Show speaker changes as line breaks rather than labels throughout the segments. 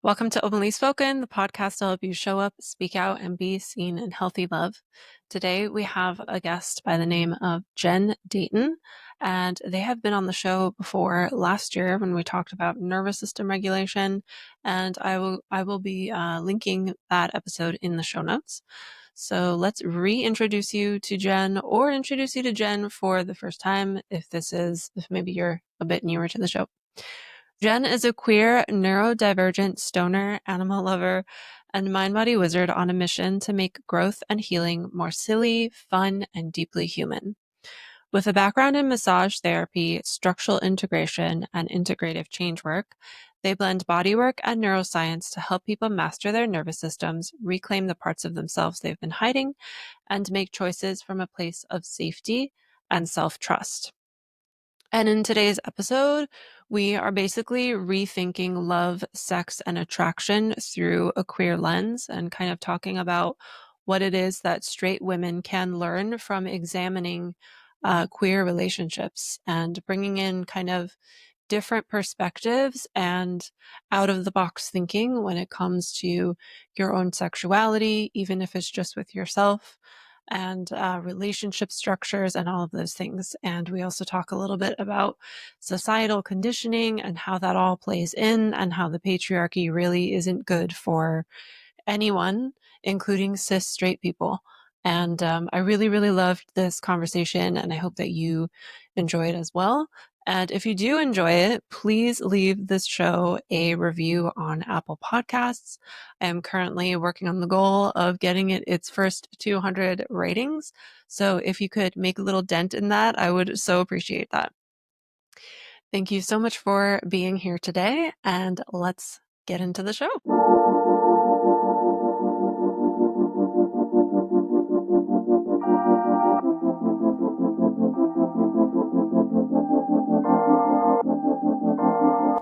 Welcome to Openly Spoken, the podcast to help you show up, speak out, and be seen in healthy love. Today, we have a guest by the name of Jen Dayton, and they have been on the show before last year when we talked about nervous system regulation, and I will be linking that episode in the show notes. So let's reintroduce you to Jen or introduce you to Jen for the first time if maybe you're a bit newer to the show. Jen is a queer, neurodivergent stoner, animal lover, and mind-body wizard on a mission to make growth and healing more silly, fun, and deeply human. With a background in massage therapy, structural integration, and integrative change work, they blend bodywork and neuroscience to help people master their nervous systems, reclaim the parts of themselves they've been hiding, and make choices from a place of safety and self-trust. And in today's episode, we are basically rethinking love, sex, and attraction through a queer lens and kind of talking about what it is that straight women can learn from examining queer relationships and bringing in kind of different perspectives and out of the box thinking when it comes to your own sexuality, even if it's just with yourself and relationship structures and all of those things. And we also talk a little bit about societal conditioning and how that all plays in and how the patriarchy really isn't good for anyone, including cis straight people. And I really, really loved this conversation, and I hope that you enjoy it as well. And if you do enjoy it, please leave this show a review on Apple Podcasts. I am currently working on the goal of getting it its first 200 ratings. So if you could make a little dent in that, I would so appreciate that. Thank you so much for being here today, and let's get into the show.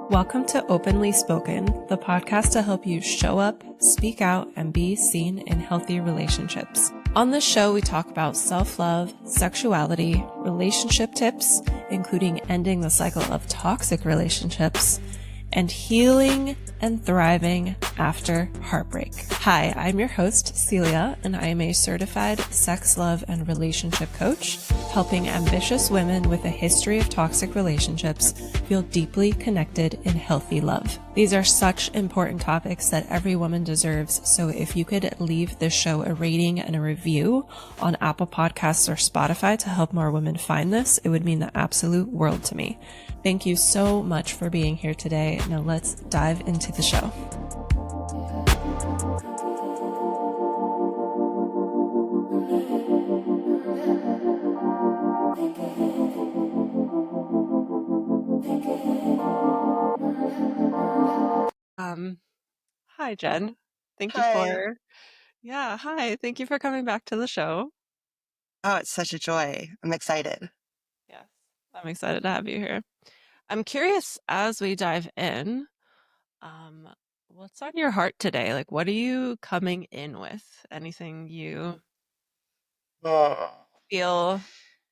Welcome to Openly Spoken, the podcast to help you show up, speak out, and be seen in healthy relationships. On this show, we talk about self-love, sexuality, relationship tips, including ending the cycle of toxic relationships, and healing and thriving after heartbreak. Hi, I'm your host, Cilia, and I am a certified sex, love, and relationship coach, helping ambitious women with a history of toxic relationships feel deeply connected in healthy love. These are such important topics that every woman deserves, so if you could leave this show a rating and a review on Apple Podcasts or Spotify to help more women find this, it would mean the absolute world to me. Thank you so much for being here today. Now let's dive into the show. Hi, Jen. Thank you
Hi.
for, hi. Thank you for coming back to the show.
Oh, it's such a joy. I'm excited.
Yes, I'm excited to have you here. I'm curious as we dive in, um, what's on your heart today? Like, what are you coming in with? Anything you
Oh.
feel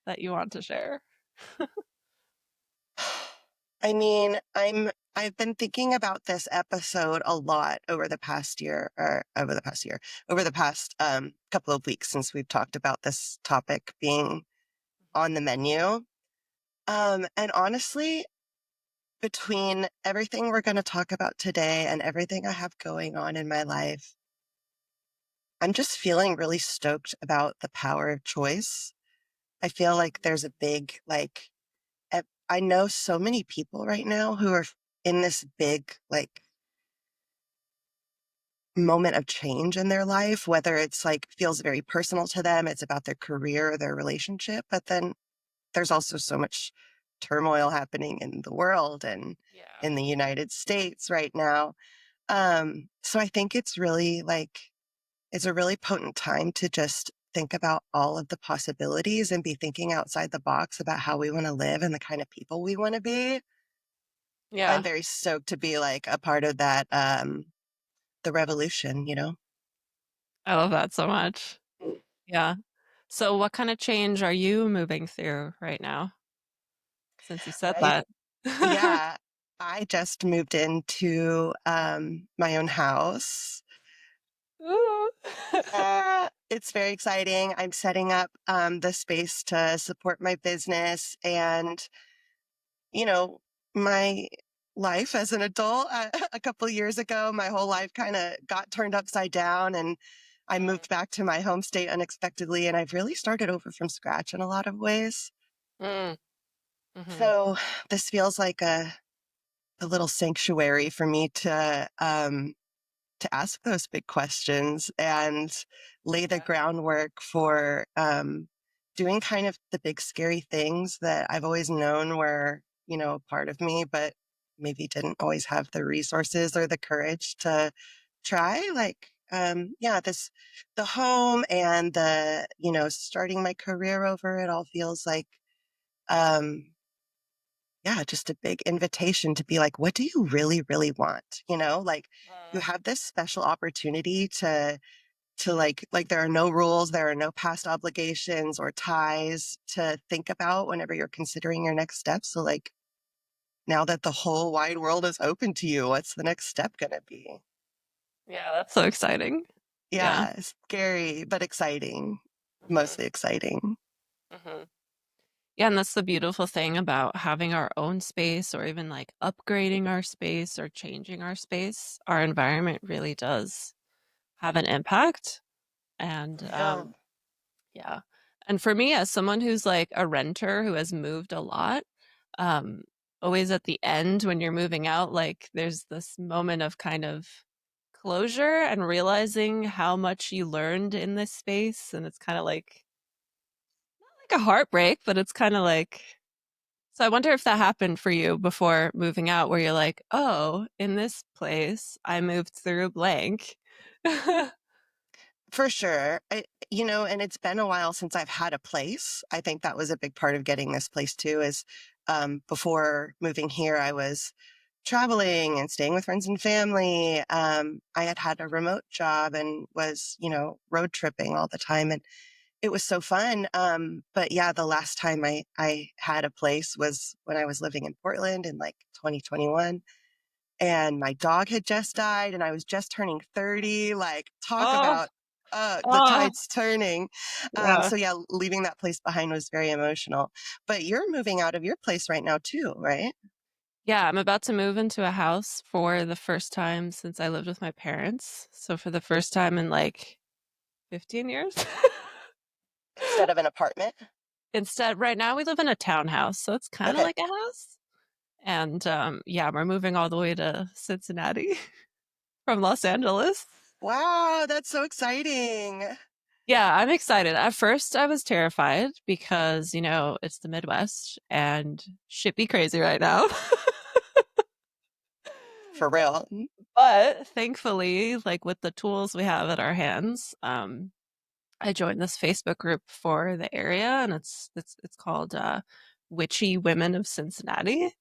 that you want to share?
I mean, I've been thinking about this episode a lot over the past year, over the past couple of weeks since we've talked about this topic being on the menu. And honestly, between everything we're going to talk about today and everything I have going on in my life, I'm just feeling really stoked about the power of choice. I feel like there's a big, I know so many people right now who are in this big, moment of change in their life, whether it's feels very personal to them, it's about their career or their relationship. But then there's also so much turmoil happening in the world and
Yeah.
in the United States right now. So I think it's a really potent time to just think about all of the possibilities and be thinking outside the box about how we want to live and the kind of people we want to be. I'm
Yeah.
very stoked to be a part of that, the revolution, you know?
I love that so much. Yeah. So what kind of change are you moving through right now? Since you said
I,
that.
yeah. I just moved into my own house.
Ooh.
It's very exciting. I'm setting up the space to support my business and, you know, my life as an adult. A couple of years ago, my whole life kind of got turned upside down, and I moved back to my home state unexpectedly, and I've really started over from scratch in a lot of ways.
Mm, mhm.
So this feels like a little sanctuary for me to ask those big questions and lay the
Yeah.
groundwork for doing kind of the big scary things that I've always known were, a part of me, but maybe didn't always have the resources or the courage to try. Like, yeah, the home and starting my career over, it all feels like, um, yeah, just a big invitation to be like, what do you really, really want? Like you
Mm.
have this special opportunity to like there are no rules, there are no past obligations or ties to think about whenever you're considering your next step. So like now that the whole wide world is open to you, what's the next step gonna be?
Yeah, that's so exciting. Yeah.
Yeah, scary but exciting.
Mhm,
Mostly exciting.
mhm. Yeah, and that's the beautiful thing about having our own space or even like upgrading our space or changing our space. Our environment really does have an impact. And
Yeah.
yeah. And for me, as someone who's like a renter who has moved a lot, um, always at the end when you're moving out, like there's this moment of kind of closure and realizing how much you learned in this space. And it's kind of like a heartbreak, but it's kind of like, so I wonder if that happened for you before moving out, where you're like, oh, in this place, I moved through blank.
For sure. And it's been a while since I've had a place. I think that was a big part of getting this place too, is before moving here, I was traveling and staying with friends and family. I had had a remote job and was, road tripping all the time. And it was so fun. But yeah, the last time I had a place was when I was living in Portland in like 2021, and my dog had just died and I was just turning 30. Like, talk
Oh,
about the
oh,
tides turning.
yeah.
So yeah, leaving that place behind was very emotional. But you're moving out of your place right now too, right?
Yeah, I'm about to move into a house for the first time since I lived with my parents. So for the first time in like 15 years.
Instead of an apartment.
Instead, right now we live in a townhouse, so it's kind of
Okay.
like a house. And yeah, we're moving all the way to Cincinnati from Los Angeles.
Wow, that's so exciting.
Yeah, I'm excited. At first, I was terrified because, it's the Midwest and shit be crazy right now.
For real.
But thankfully, like with the tools we have at our hands, I joined this Facebook group for the area, and it's called Witchy Women of Cincinnati.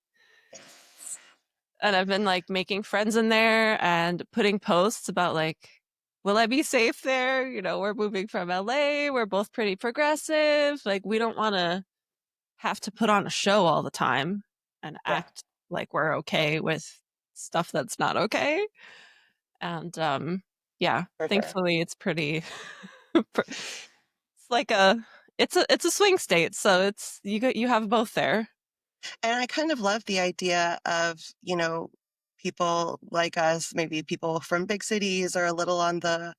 And I've been like making friends in there and putting posts about like, will I be safe there? We're moving from LA. We're both pretty progressive. Like, we don't want to have to put on a show all the time and
Yeah,
act like we're okay with stuff that's not okay. And yeah,
for sure.
thankfully it's pretty it's like it's a swing state, so you have both there.
And I kind of love the idea of, people like us, maybe people from big cities or a little on the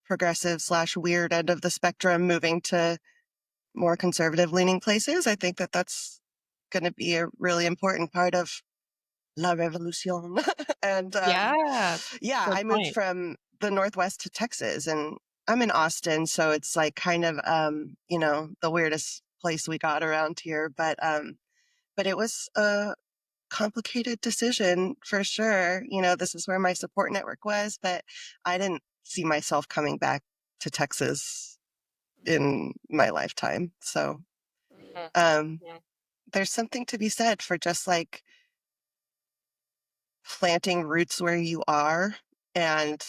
progressive slash weird end of the spectrum, moving to more conservative leaning places. I think that that's going to be a really important part of La Revolution. And
Yeah,
yeah,
good
I moved
point.
from the Northwest to Texas, and I'm in Austin. So it's like kind of, the weirdest place we got around here. But it was a complicated decision for sure. This is where my support network was, but I didn't see myself coming back to Texas in my lifetime. So
Mhm,
um,
mhm.
there's something to be said for just like planting roots where you are and,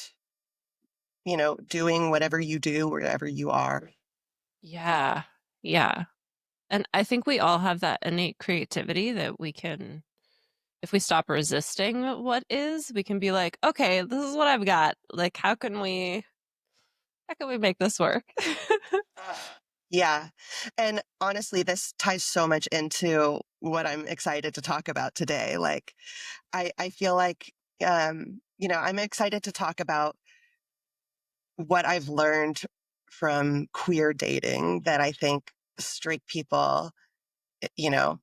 doing whatever you do wherever you are.
Yeah, yeah. And I think we all have that innate creativity that we can if we stop resisting what is, we can be like, okay, this is what I've got. Like, how can we make this work?
Uh, Yeah. And honestly, this ties so much into what I'm excited to talk about today. Like, I feel like, I'm excited to talk about what I've learned from queer dating that I think straight people, you know,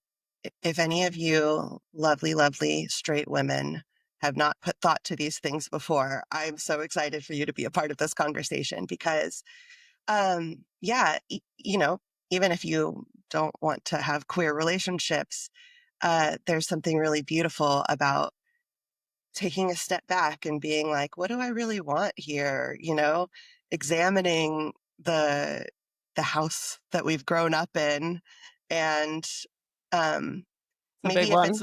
if any of you lovely, lovely straight women have not put thought to these things before, I'm so excited for you to be a part of this conversation because yeah, even if you don't want to have queer relationships, there's something really beautiful about taking a step back and being like, what do I really want here? Examining the the house that we've grown up in and um
It's a big
maybe if
one.
it's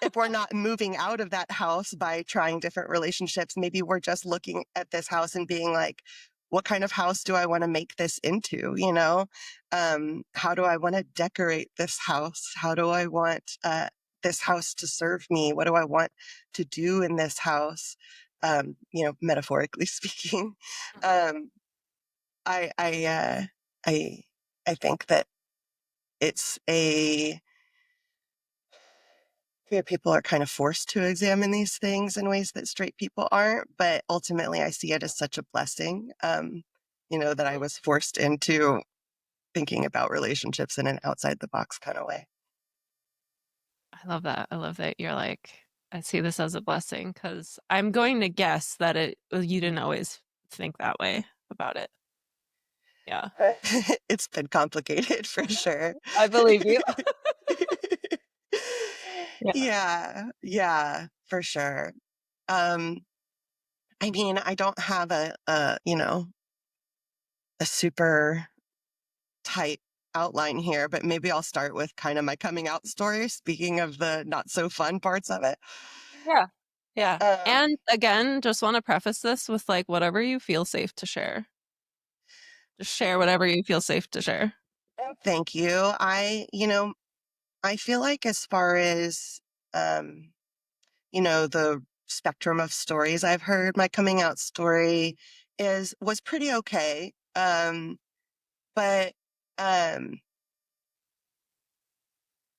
if we're not moving out of that house by trying different relationships, maybe we're just looking at this house and being like, what kind of house do I want to make this into? How do I want to decorate this house? How do I want this house to serve me? What do I want to do in this house? Metaphorically speaking. Um, I I uh, I I think that it's a queer people are kind of forced to examine these things in ways that straight people aren't. But ultimately, I see it as such a blessing, that I was forced into thinking about relationships in an outside the box kind of way.
I love that. I love that you're like, I see this as a blessing because I'm going to guess that you didn't always think that way about it. Yeah.
It's been complicated for sure.
I believe you. Yeah.
Yeah, yeah, for sure. Um, I mean, I don't have a super tight outline here, but maybe I'll start with kind of my coming out story, speaking of the not so fun parts of it.
Yeah. Yeah.
Um,
And again, just want to preface this with like whatever you feel safe to share. Just share whatever you feel safe to share.
Thank you. I feel like as far as, um, the spectrum of stories I've heard, my coming out story was pretty okay. But um,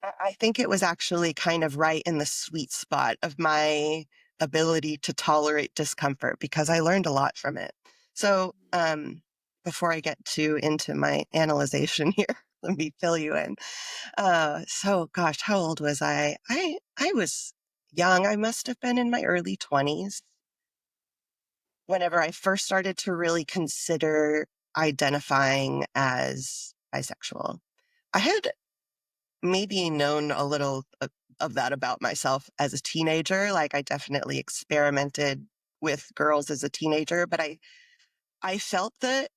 I think it was actually kind of right in the sweet spot of my ability to tolerate discomfort because I learned a lot from it. So, before I get too into my analyzation here, let me fill you in. So gosh, how old was I? I was young. I must have been in my early 20s whenever I first started to really consider identifying as bisexual. I had maybe known a little of that about myself as a teenager. Like I definitely experimented with girls as a teenager, but I felt the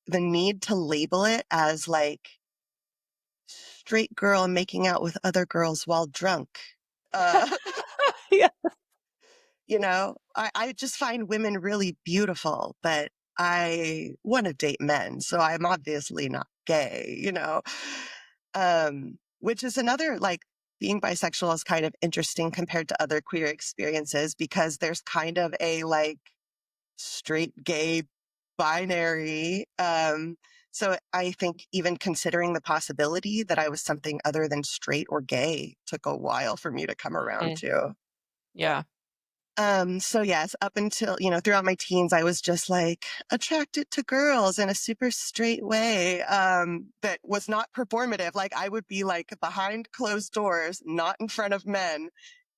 need to label it as like straight girl making out with other girls while drunk. Uh,
Yeah.
I just find women really beautiful, but I want to date men, so I'm obviously not gay. Which is another like being bisexual is kind of interesting compared to other queer experiences because there's kind of a like straight gay binary. So I think even considering the possibility that I was something other than straight or gay took a while for me to come around
Mm,
to.
yeah.
So yes, up until, throughout my teens, I was just like attracted to girls in a super straight way, that was not performative. Like I would be like behind closed doors, not in front of men,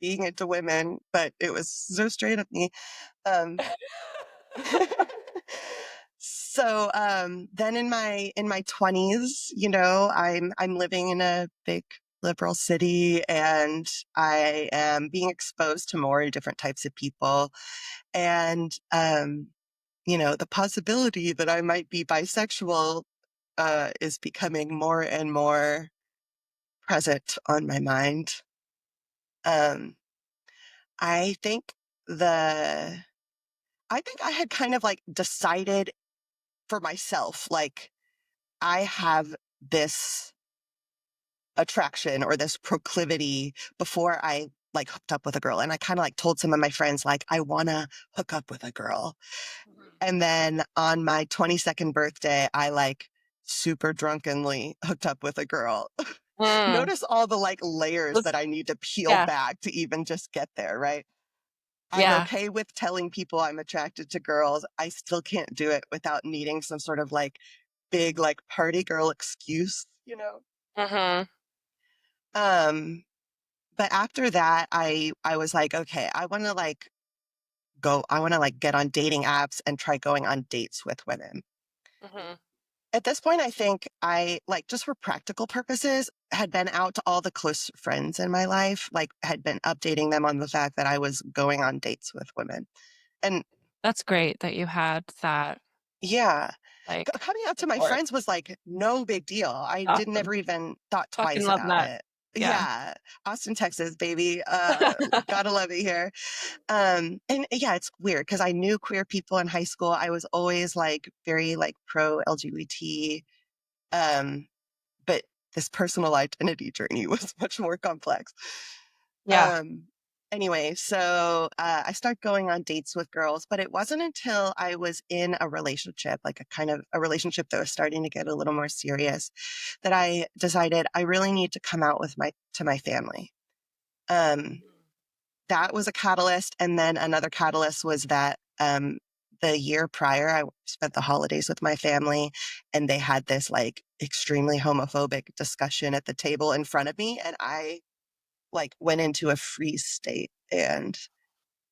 being into women, but it was so straight of me. Um, then in my 20s, I'm living in a big liberal city and I am being exposed to more different types of people and the possibility that I might be bisexual is becoming more and more present on my mind. Um I think the I think I had kind of like decided for myself like I have this attraction or this proclivity before I like hooked up with a girl. And I kind of like told some of my friends, like, I want to hook up with a girl. And then on my 22nd birthday, I like super drunkenly hooked up with a girl.
Mm.
Notice all the like layers
This-
that I need to peel
yeah.
back to even just get there, right? I'm
Yeah.
okay with telling people I'm attracted to girls. I still can't do it without needing some sort of like big like party girl excuse, you know?
Mm-hmm.
Um, but after that, I was like, okay, I want to like get on dating apps and try going on dates with women.
Mm-hmm.
At this point, I think I like just for practical purposes had been out to all the close friends in my life, like had been updating them on the fact that I was going on dates with women. And
That's great that you had that
yeah,
like
coming out to my
support.
friends was like no big deal. I did
Awesome.
never even thought
Fucking
twice
love
about
that.
it.
Yeah.
Yeah, Austin, Texas, baby. Gotta love it here. And yeah, it's weird because I knew queer people in high school. I was always like very like pro LGBT. Um, but this personal identity journey was much more complex.
Yeah.
Um, anyway, so I started going on dates with girls, but it wasn't until I was in a relationship, like a kind of a relationship that was starting to get a little more serious, that I decided I really need to come out with my family. Um, that was a catalyst, and then another catalyst was that the year prior, I spent the holidays with my family, and they had this like extremely homophobic discussion at the table in front of me, and I like went into a freeze state and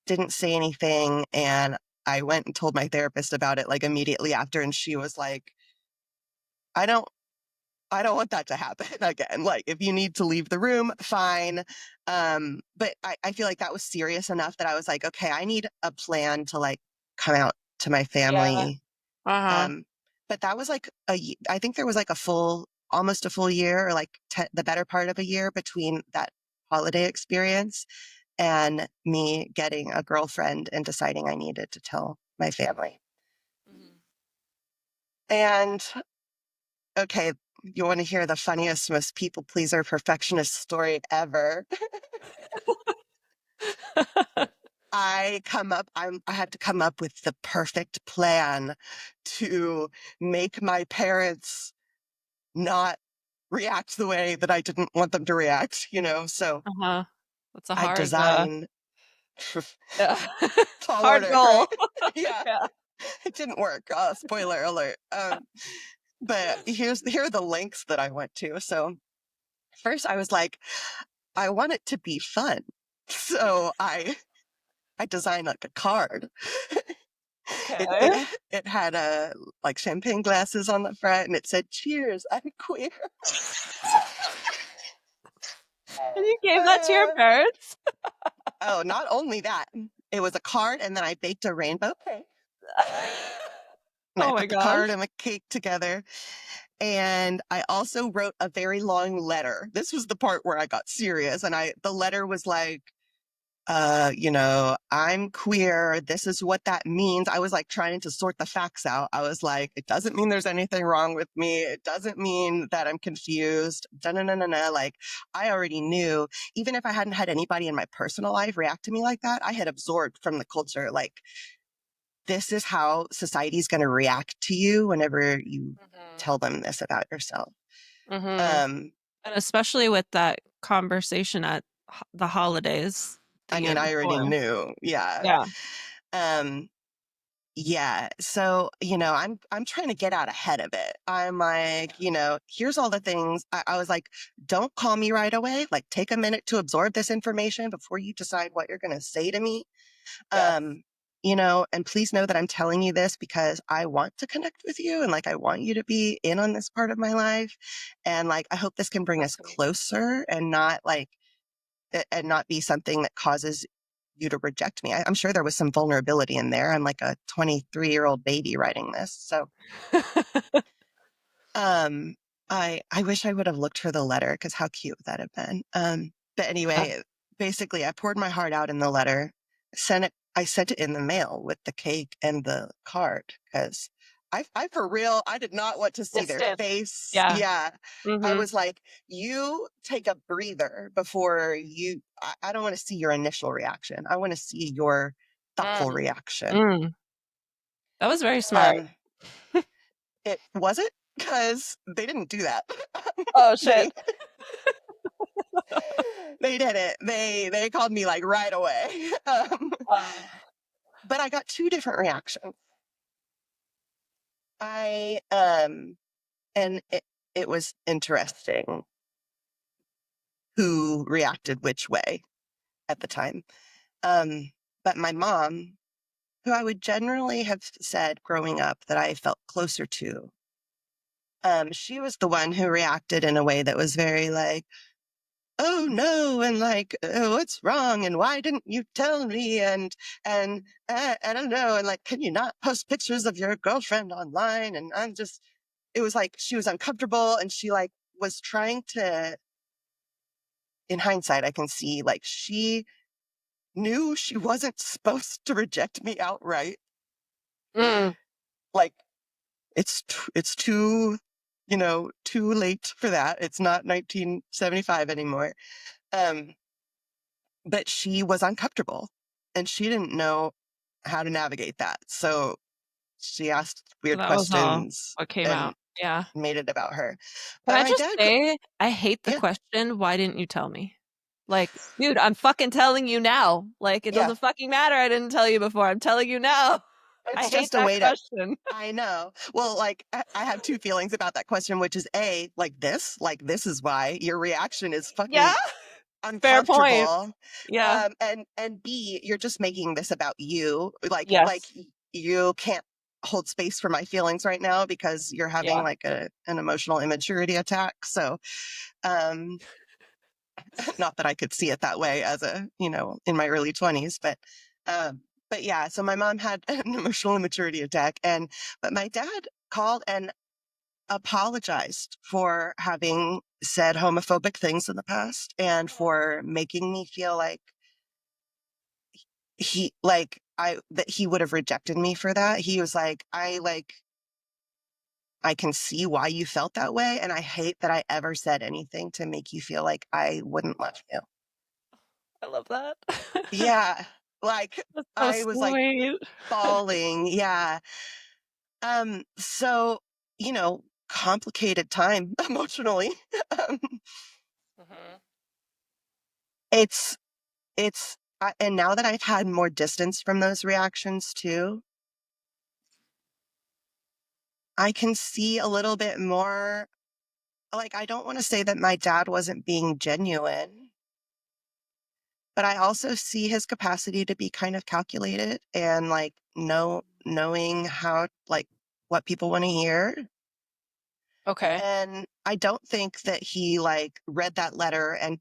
didn't say anything. And I went and told my therapist about it like immediately after, and she was like, I don't I don't want that to happen again. Like, if you need to leave the room, fine. But I feel like that was serious enough that I was like, okay, I need a plan to like come out to my
Yeah.
family.
Uh-huh.
Um, but that was like I think there was like almost a full year or like the better part of a year between that holiday experience and me getting a girlfriend and deciding I needed to tell my family.
Mhm.
And okay, you want to hear the funniest, most people pleaser, perfectionist story ever? I had to come up with the perfect plan to make my parents not react the way that I didn't want them to react, you know? So
Uh-huh. That's a
I
hard
designed
yeah.
tall
Hard
order,
goal.
right? Yeah,
Yeah.
it didn't work. Spoiler alert. But here are the links that I went to. So first I was like, I want it to be fun. So I designed like a card.
Okay.
It had like champagne glasses on the front and it said, "Cheers, I'm queer."
And you gave that to your
Uh,
parents?
oh, not only that, it was a card and then I baked a rainbow cake. And I
Oh my
put the card
gosh.
and the cake together. And I also wrote a very long letter. This was the part where I got serious. And the letter was like, I'm queer. This is what that means. I was like trying to sort the facts out. I was like, it doesn't mean there's anything wrong with me. It doesn't mean that I'm confused. Da na na na na. Like, I already knew, even if I hadn't had anybody in my personal life react to me like that, I had absorbed from the culture, like, this is how society is going to react to you whenever you
Mhm.
tell them this about yourself.
Mhm.
Um,
And especially with that conversation at the holidays the
I
year
mean, I already
before.
knew. Yeah.
Yeah.
Um, Yeah. So, I'm trying to get out ahead of it. I'm like, here's all the things. I was like, don't call me right away. Like, take a minute to absorb this information before you decide what you're going to say to me.
Yes.
Um, and please know that I'm telling you this because I want to connect with you and like I want you to be in on this part of my life. And like, I hope this can bring us
That's amazing.
closer and not be something that causes you to reject me. I'm sure there was some vulnerability in there. I'm like a 23-year-old baby writing this. So, um, I wish I would have looked for the letter because how cute would that have been? But
Yeah.
anyway, basically, I poured my heart out in the letter, I sent it in the mail with the cake and the card because I for real, I did not want to see their
Distance.
face.
Yeah.
Yeah. I
Mm-hmm.
was like, you take a breather before I don't want to see your initial reaction. I want to see your thoughtful
Mm.
reaction.
Mm. That was very smart.
Um, it wasn't because they didn't do that.
Oh shit.
they they did it. They called me like right away. But I got two different reactions. I and it was interesting who reacted which way at the time. Um, but my mom, who I would generally have said growing up that I felt closer to, she was the one who reacted in a way that was very like, oh no, and like, oh, what's wrong, and why didn't you tell me, and I don't know, and like, can you not post pictures of your girlfriend online? And I'm just, it was like she was uncomfortable, and she like was trying to. In hindsight, I can see like she knew she wasn't supposed to reject me outright.
Mm.
Like it's too, too late for that. It's not 1975 anymore. Um, but she was uncomfortable and she didn't know how to navigate that. So she asked
So
weird
that was all
questions
what came
and
out. Yeah.
made it about her.
Can
But
I
my
just
dad,
say, I hate the
yeah,
question, why didn't you tell me? Like, dude, I'm fucking telling you now. Like, it
yeah,
doesn't fucking matter. I didn't tell you before. I'm telling you now. I
it's
hate
just a
that
way to.
question.
I know. Well, like I have two feelings about that question, which is A, like this is why your reaction is
Yeah.
fucking
Fair point.
uncomfortable.
Yeah.
And B, you're just making this about you.
Yes.
You can't hold space for my feelings right now because you're having
Yeah.
like an emotional immaturity attack. So um not that I could see it that way as in my early 20s, but yeah, so my mom had an emotional immaturity attack but my dad called and apologized for having said homophobic things in the past and for making me feel like that he would have rejected me for that. He was like, I can see why you felt that way, and I hate that I ever said anything to make you feel like I wouldn't love you.
I love that.
Yeah, like
That's so
I was like
sweet.
bawling. Yeah. So, complicated time emotionally. um,
Mhm.
it's and now that I've had more distance from those reactions too, I can see a little bit more. Like, I don't want to say that my dad wasn't being genuine, but I also see his capacity to be kind of calculated and like knowing how, like, what people want to hear.
Okay.
And I don't think that he like read that letter and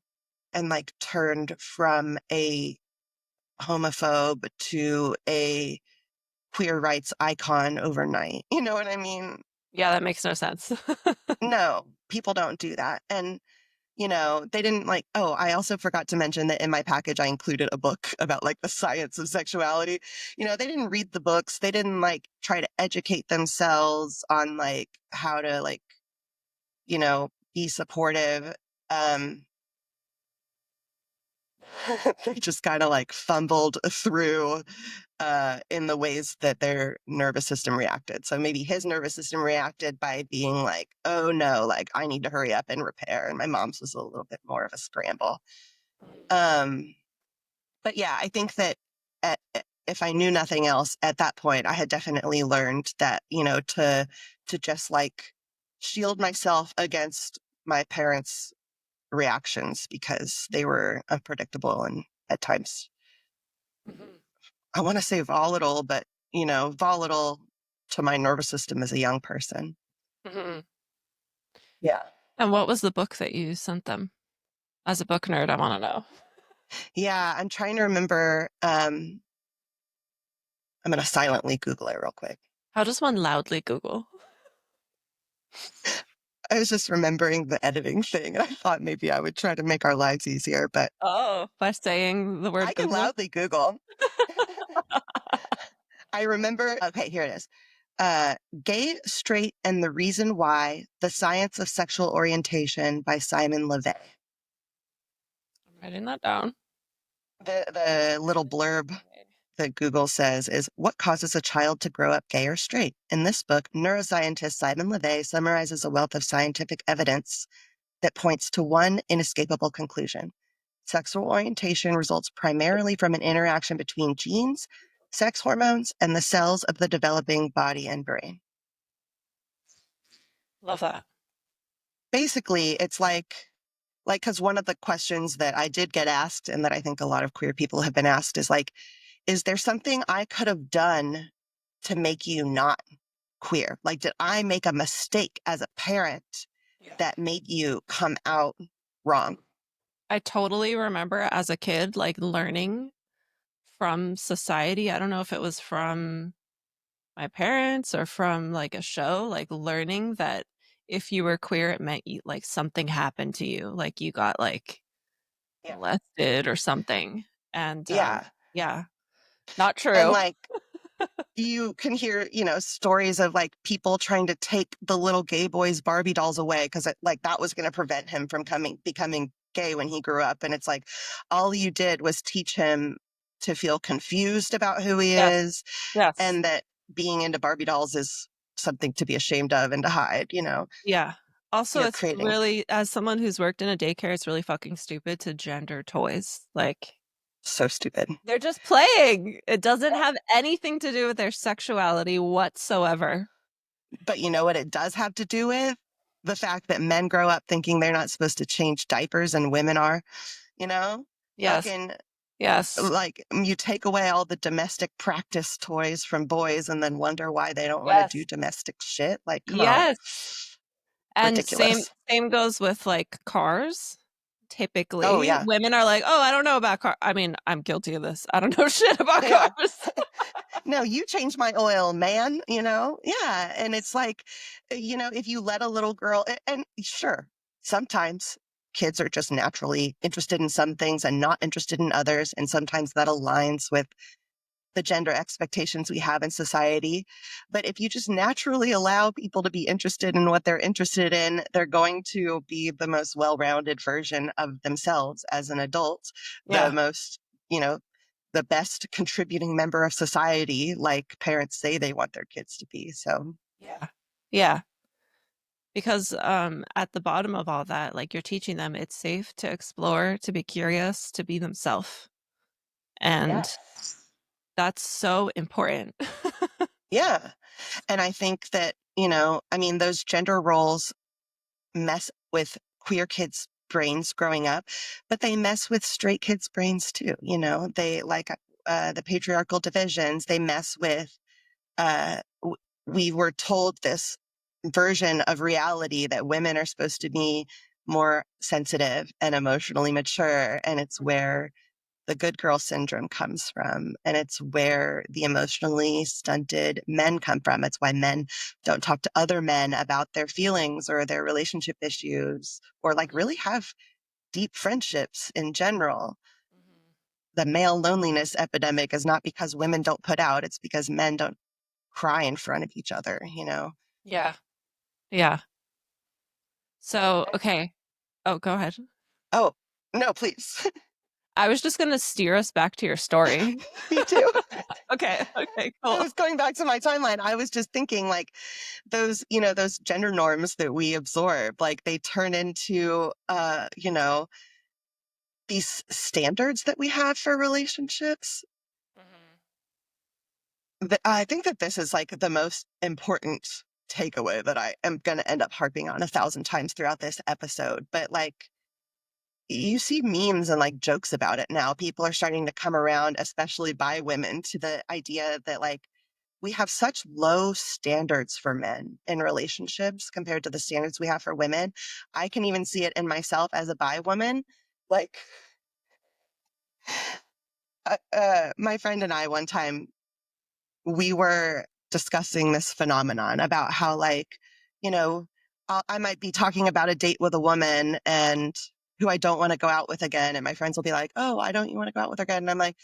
like turned from a homophobe to a queer rights icon overnight. You know what I mean?
Yeah, that makes no sense.
No, people don't do that. And, they didn't like, oh, I also forgot to mention that in my package, I included a book about like the science of sexuality. They didn't read the books. They didn't like try to educate themselves on like how to like, be supportive. Um, they just kind of like fumbled through in the ways that their nervous system reacted. So maybe his nervous system reacted by being like, oh no, like I need to hurry up and repair. And my mom's was a little bit more of a scramble. Um, but yeah, I think that if I knew nothing else at that point, I had definitely learned that, to just like shield myself against my parents' reactions because they were unpredictable and at times
Mhm.
I want to say volatile, but volatile to my nervous system as a young person.
Mhm.
Yeah.
And what was the book that you sent them? As a book nerd, I want to know.
Yeah, I'm trying to remember. I'm going to silently Google it real quick.
How does one loudly Google?
I was just remembering the editing thing, and I thought maybe I would try to make our lives easier, but
Oh, by saying the
I
word
can
Google?
loudly Google. I remember. Okay, here it is. Gay, Straight, and the Reason Why, The Science of Sexual Orientation by Simon LeVay.
I'm writing that down.
The little blurb that Google says is what causes a child to grow up gay or straight. In this book, neuroscientist Simon LeVay summarizes a wealth of scientific evidence that points to one inescapable conclusion. Sexual orientation results primarily from an interaction between genes, sex hormones, and the cells of the developing body and brain.
Love that.
Basically, it's like, because one of the questions that I did get asked and that I think a lot of queer people have been asked is like, is there something I could have done to make you not queer? Like, did I make a mistake as a parent
Yeah.
that made you come out wrong?
I totally remember as a kid, like learning from society. I don't know if it was from my parents or from like a show, like learning that if you were queer, it meant you, like something happened to you, like you got like
Yeah.
molested or something. And
Yeah.
yeah, not
And
true.
like, you can hear, stories of like people trying to take the little gay boy's Barbie dolls away because like that was going to prevent him from becoming gay when he grew up. And it's like, all you did was teach him to feel confused about who he
Yes,
is
yes,
and that being into Barbie dolls is something to be ashamed of and to hide,
yeah. Also,
you're
it's
creating
really, as someone who's worked in a daycare, it's really fucking stupid to gender toys. Like,
so stupid.
they're just playing. It doesn't have anything to do with their sexuality whatsoever.
But you know what it does have to do with? The fact that men grow up thinking they're not supposed to change diapers and women are, you know?
Yes,
Fucking
yes,
like you take away all the domestic practice toys from boys and then wonder why they don't want to do
yes,
domestic shit. Like, come on.
yes. And same
Ridiculous.
same goes with like cars.
Oh,
Typically,
yeah.
women are like, "Oh, I don't know about car." I mean, I'm guilty of this. I don't know shit about
Yeah.
cars.
No, you changed my oil, man, Yeah. And it's like, if you let a little girl, and sure, sometimes kids are just naturally interested in some things and not interested in others. And sometimes that aligns with the gender expectations we have in society. But if you just naturally allow people to be interested in what they're interested in, they're going to be the most well rounded version of themselves as an adult, the
Yeah.
most, you know, the best contributing member of society, like parents say they want their kids to be. So,
Yeah. Yeah. Because at the bottom of all that, like you're teaching them it's safe to explore, to be curious, to be themselves. And
yes.
that's so important.
Yeah. And I think that, I mean, those gender roles mess with queer kids' brains growing up, but they mess with straight kids' brains too. They like the patriarchal divisions, they mess with, we were told this version of reality that women are supposed to be more sensitive and emotionally mature. And it's where the good girl syndrome comes from. And it's where the emotionally stunted men come from. It's why men don't talk to other men about their feelings or their relationship issues or like really have deep friendships in general. The male loneliness epidemic is not because women don't put out, it's because men don't cry in front of each other.
Yeah. Yeah. So, okay. Oh, go ahead.
Oh, no, please.
I was just going to steer us back to your story.
Me too.
Okay. Okay,
I
cool.
was going back to my timeline. I was just thinking like those gender norms that we absorb, like they turn into, these standards that we have for relationships. I think that this is like the most important takeaway that I am going to end up harping on 1,000 times throughout this episode. But like, you see memes and like jokes about it now. People are starting to come around, especially by women, to the idea that like we have such low standards for men in relationships compared to the standards we have for women. I can even see it in myself as a bi woman. Like, my friend and I, one time, we were discussing this phenomenon about how, like, you know, I might be talking about a date with a woman and who I don't want to go out with again. And my friends will be like, oh, why don't you want to go out with her again? And I'm like,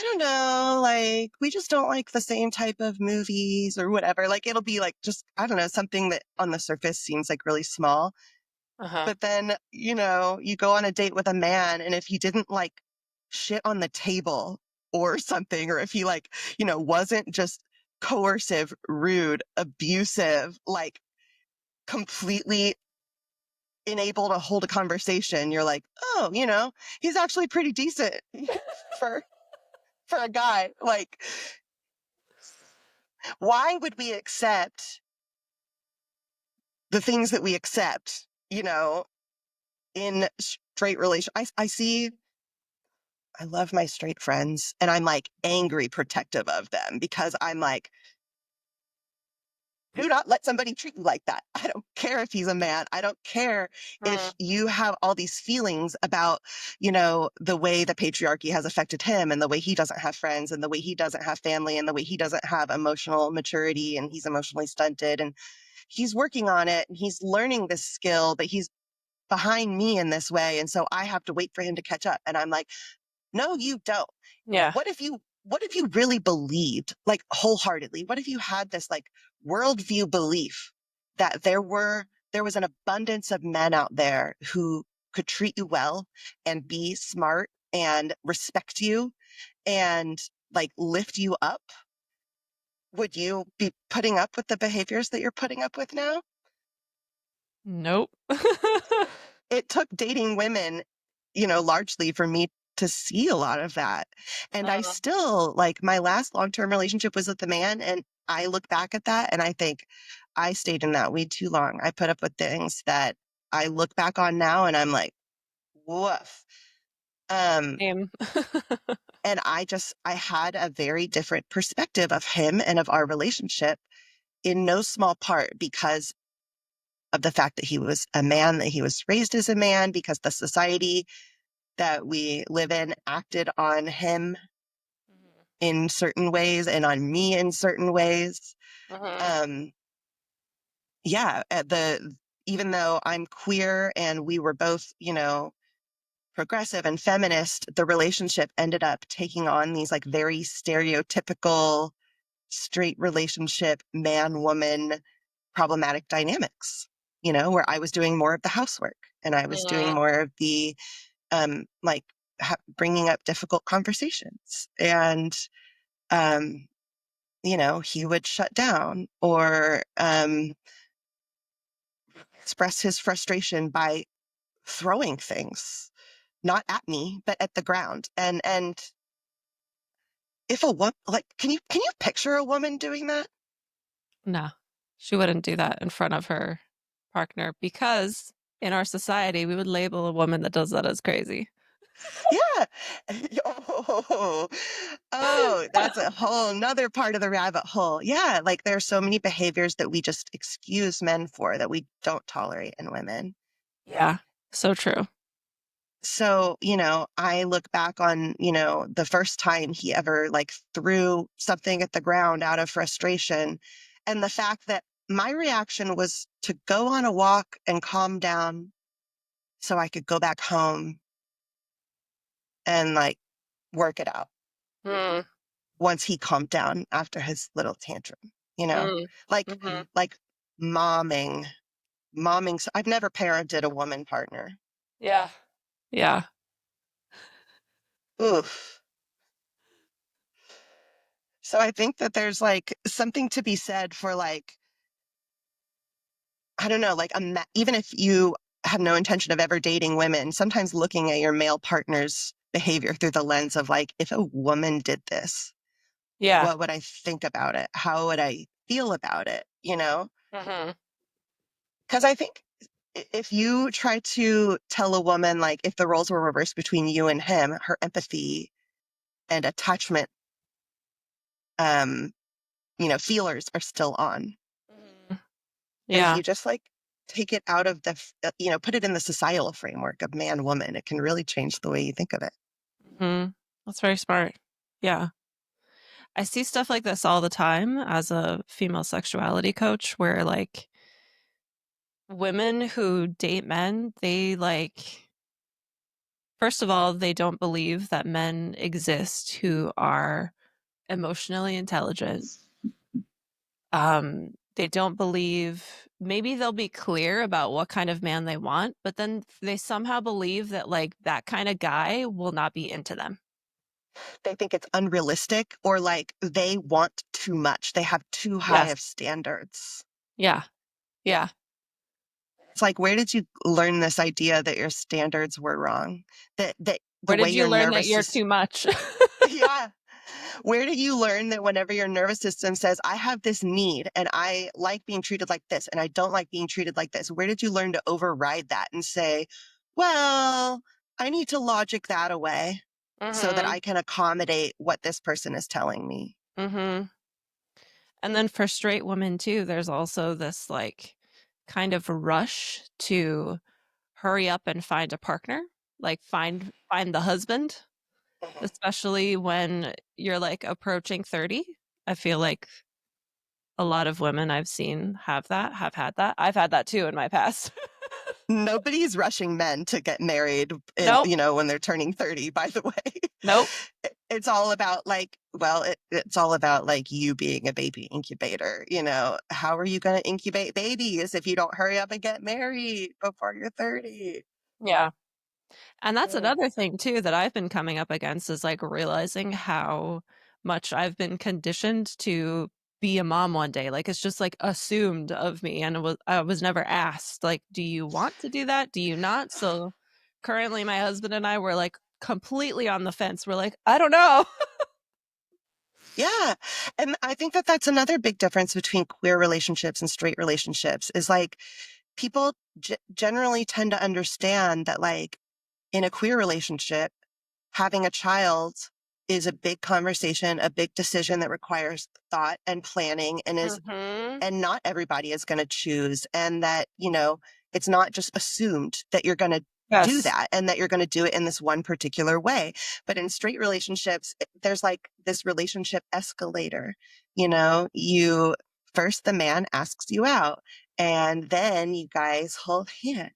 I don't know, like, we just don't like the same type of movies or whatever. Like, it'll be like just, I don't know, something that on the surface seems like really small.
Uh-huh.
But then, you go on a date with a man, and if he didn't like shit on the table or something, or if he like, wasn't just coercive, rude, abusive, like completely unable to hold a conversation, you're like, oh, he's actually pretty decent for for a guy. Like, why would we accept the things that we accept, in straight relation? I love my straight friends, and I'm like angry protective of them because I'm like, do not let somebody treat you like that. I don't care if he's a man. I don't care
Mm.
if you have all these feelings about, the way the patriarchy has affected him and the way he doesn't have friends and the way he doesn't have family and the way he doesn't have emotional maturity and he's emotionally stunted and he's working on it and he's learning this skill, but he's behind me in this way. And so I have to wait for him to catch up. And I'm like, no, you don't.
Yeah.
What if you really believed, like wholeheartedly? What if you had this like worldview belief that there was an abundance of men out there who could treat you well and be smart and respect you and like lift you up? Would you be putting up with the behaviors that you're putting up with now?
Nope.
It took dating women, largely for me to see a lot of that. And I
Mm.
still like my last long-term relationship was with a man. And I look back at that and I think I stayed in that way too long. I put up with things that I look back on now and I'm like, woof. Um,
Same.
and I had a very different perspective of him and of our relationship in no small part because of the fact that he was a man, that he was raised as a man, because the society that we live in acted on him
Mhm.
in certain ways and on me in certain ways.
Mhm.
Um, yeah, even though I'm queer and we were both, progressive and feminist, the relationship ended up taking on these like very stereotypical straight relationship man woman problematic dynamics, where I was doing more of the housework and I was doing
Mhm.
more of the like bringing up difficult conversations. And, um, he would shut down or express his frustration by throwing things, not at me, but at the ground. And if a woman, like, can you picture a woman doing that?
No, she wouldn't do that in front of her partner because in our society, we would label a woman that does that as crazy.
Yeah. Oh, oh, that's a whole nother part of the rabbit hole. Yeah. Like there are so many behaviors that we just excuse men for that we don't tolerate in women.
Yeah, so true.
So, I look back on, the first time he ever like threw something at the ground out of frustration. And the fact that my reaction was to go on a walk and calm down so I could go back home and like work it out
Mm.
once he calmed down after his little tantrum,
Mm.
like,
Mhm.
like momming, momming. So I've never parented a woman partner.
Yeah. Yeah.
Oof. So I think that there's like something to be said for like, I don't know, like even if you have no intention of ever dating women, sometimes looking at your male partner's behavior through the lens of like, if a woman did this,
Yeah.
what would I think about it? How would I feel about it?
Mhm.
Because I think if you try to tell a woman, like, if the roles were reversed between you and him, her empathy and attachment, um, feelers are still on.
Mhm.
But if
Yeah.
you just like take it out of put it in the societal framework of man woman, it can really change the way you think of it.
Mhm. That's very smart. Yeah. I see stuff like this all the time as a female sexuality coach where like women who date men, they like First of all, they don't believe that men exist who are emotionally intelligent. They don't believe, maybe they'll be clear about what kind of man they want, but then they somehow believe that like that kind of guy will not be into them.
They think it's unrealistic or like they want too much. They have too high
Yes.
of standards.
Yeah. Yeah.
It's like, where did you learn this idea that your standards were wrong? That the
Where
way
did you
your
learn that
nervous
you're
system,
too much?
yeah. Where did you learn that whenever your nervous system says, I have this need and I like being treated like this and I don't like being treated like this? Where did you learn to override that and say, well, I need to logic that away so that
Mhm.
I can accommodate what this person is telling me?
Mhm. And then for straight women too, there's also this like kind of rush to hurry up and find a partner, like find the husband,
Mhm.
especially when you're like approaching 30. I feel like a lot of women I've seen have had that. I've had that too in my past.
Nobody's rushing men to get married in,
Nope.
when they're turning 30, by the way.
Nope.
It's all about like, well, it's all about like you being a baby incubator. How are you going to incubate babies if you don't hurry up and get married before you're 30?
Yeah. And that's
Mm.
another thing too that I've been coming up against is like realizing how much I've been conditioned to be a mom one day. Like it's just like assumed of me and I was never asked like, do you want to do that? Do you not? So currently my husband and I were like completely on the fence. We're like, I don't know.
Yeah. And I think that that's another big difference between queer relationships and straight relationships is like people generally tend to understand that, like, in a queer relationship, having a child is a big conversation, a big decision that requires thought and planning
Mhm.
and not everybody is going to choose. And that, it's not just assumed that you're going to do
Yes.
that and that you're going to do it in this one particular way. But in straight relationships, there's like this relationship escalator. You first, the man asks you out, and then you guys hold hands.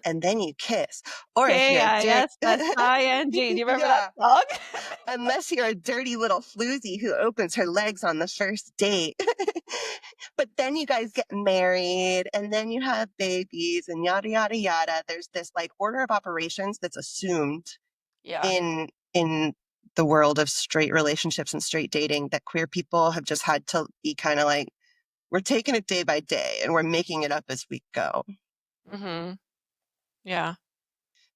And then you kiss. Or if you're a dirt,
KISSING. Do you remember that
yeah,
song?
unless you're a dirty little floozy who opens her legs on the first date. But then you guys get married and then you have babies and yada yada yada. There's this like order of operations that's assumed
Yeah.
in the world of straight relationships and straight dating that queer people have just had to be kind of like, we're taking it day by day and we're making it up as we go.
Mhm. Yeah.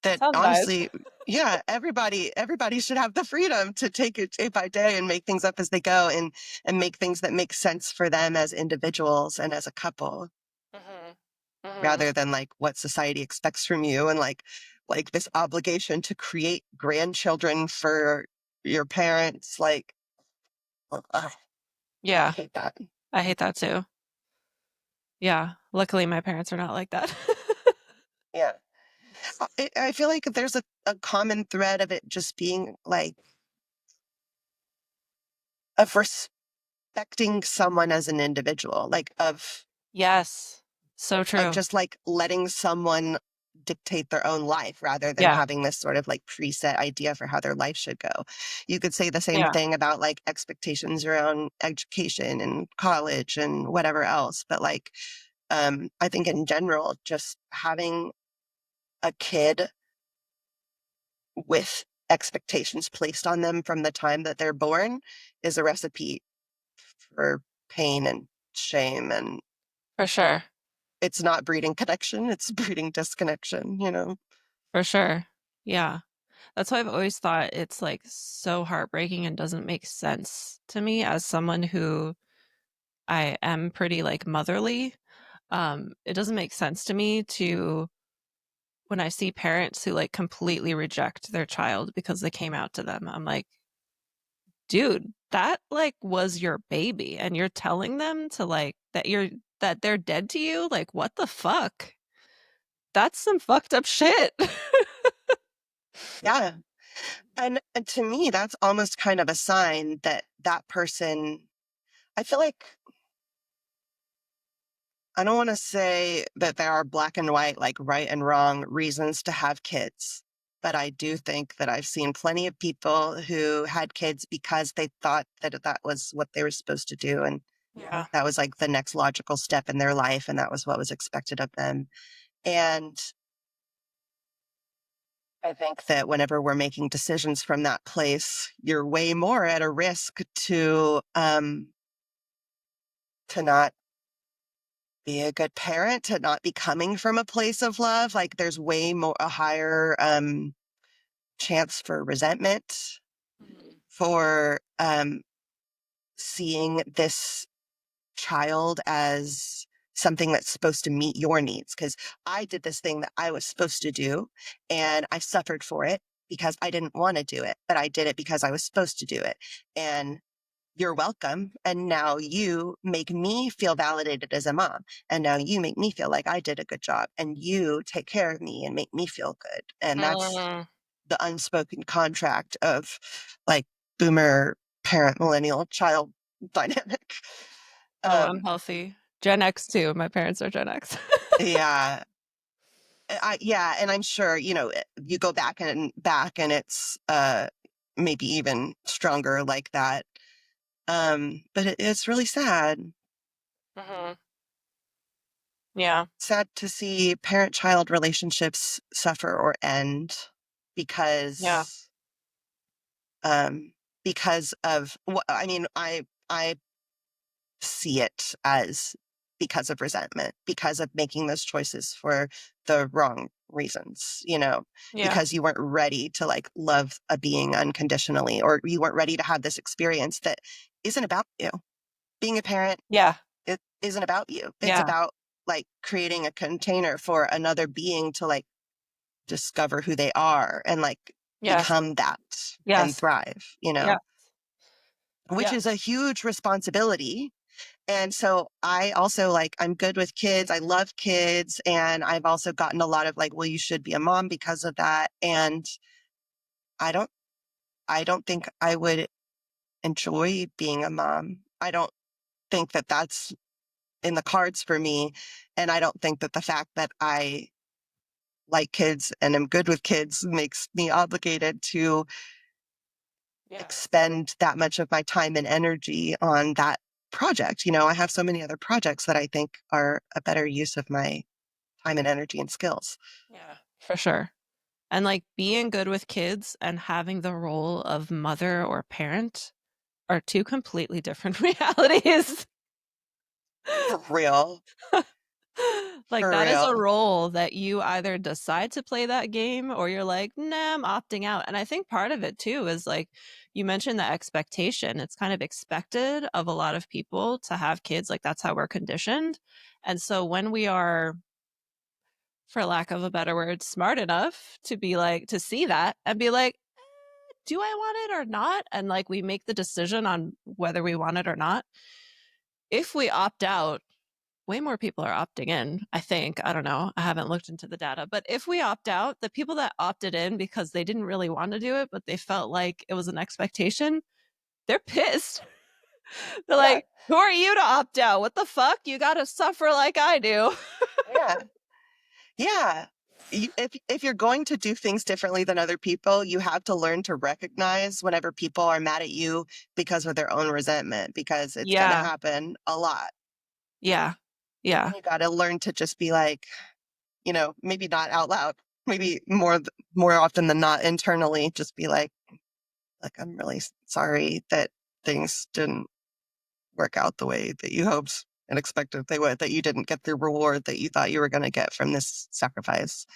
That
Sounds nice.
honestly, yeah, everybody should have the freedom to take it day by day and make things up as they go and make things that make sense for them as individuals and as a couple,
Mhm. Mhm.
rather than like what society expects from you and like this obligation to create grandchildren for your parents. Like, ugh, I
Yeah.
hate that.
I hate that too. Yeah. Luckily my parents are not like that.
Yeah. I feel like there's a common thread of it just being like of respecting someone as an individual, like
Yes. So
of
true.
just like letting someone dictate their own life rather than
Yeah.
having this sort of like preset idea for how their life should go. You could say the same
Yeah.
thing about like expectations around education and college and whatever else. But like, I think in general, just having a kid with expectations placed on them from the time that they're born is a recipe for pain and shame. And
For sure.
it's not breeding connection, it's breeding disconnection.
For sure. Yeah. That's why I've always thought it's like so heartbreaking and doesn't make sense to me as someone who I am pretty like motherly. It doesn't make sense to me to when I see parents who like completely reject their child because they came out to them. I'm like, dude, that like was your baby and you're telling them to like that they're dead to you? Like what the fuck? That's some fucked up shit.
Yeah. And to me, that's almost kind of a sign that that person, I feel like, I don't want to say that there are black and white, like right and wrong reasons to have kids. But I do think that I've seen plenty of people who had kids because they thought that that was what they were supposed to do. And
Yeah.
that was like the next logical step in their life. And that was what was expected of them. And I think that whenever we're making decisions from that place, you're way more at a risk to not be a good parent, to not be coming from a place of love. Like there's way more a higher chance for resentment,
Mhm.
for seeing this child as something that's supposed to meet your needs. Because I did this thing that I was supposed to do, and I suffered for it because I didn't want to do it, but I did it because I was supposed to do it. And you're welcome. And now you make me feel validated as a mom. And now you make me feel like I did a good job. And you take care of me and make me feel good. And that's
Mm.
the unspoken contract of like boomer parent, millennial child dynamic.
So
Um,
unhealthy. Gen X too. My parents are Gen X.
yeah. Yeah. And I'm sure, you go back and it's maybe even stronger like that. But it's really sad.
Hmm. Yeah.
Sad to see parent-child relationships suffer or end
Yeah.
because um because of what I mean, I see it as because of resentment, because of making those choices for the wrong reasons,
Yeah.
because you weren't ready to like love a being unconditionally, or you weren't ready to have this experience that isn't about you. Being a parent,
Yeah.
it isn't about you. It's
Yeah.
about like creating a container for another being to like discover who they are and like
Yes.
become that and
Yes.
thrive,
Yeah.
which
Yeah.
is a huge responsibility. And so I also like, I'm good with kids. I love kids. And I've also gotten a lot of like, well, you should be a mom because of that. And I don't, I don't think I would enjoy being a mom. I don't think that that's in the cards for me. And I don't think that the fact that I like kids and am good with kids makes me obligated to
Yeah.
expend that much of my time and energy on that project. I have so many other projects that I think are a better use of my time and energy and skills.
Yeah. For sure. And like being good with kids and having the role of mother or parent are two completely different realities.
For real.
Like
For
that is a
real.
role that you either decide to play that game or you're like, nah, I'm opting out. And I think part of it too is like you mentioned the expectation. It's kind of expected of a lot of people to have kids. Like that's how we're conditioned. And so when we are, for lack of a better word, smart enough to be like, to see that and be like, do I want it or not? And like we make the decision on whether we want it or not. If we opt out, way more people are opting in, I think. I don't know. I haven't looked into the data. But if we opt out, the people that opted in because they didn't really want to do it, but they felt like it was an expectation, they're pissed. They're
Yeah.
like, who are you to opt out? What the fuck? You got to suffer like I do.
Yeah. Yeah. If you're going to do things differently than other people, you have to learn to recognize whenever people are mad at you because of their own resentment, because it's going to
Yeah.
happen a lot.
Yeah. Yeah.
And you got to learn to just be like, maybe not out loud, maybe more often than not internally, just be like I'm really sorry that things didn't work out the way that you hoped and expected they would, that you didn't get the reward that you thought you were going to get from this sacrifice,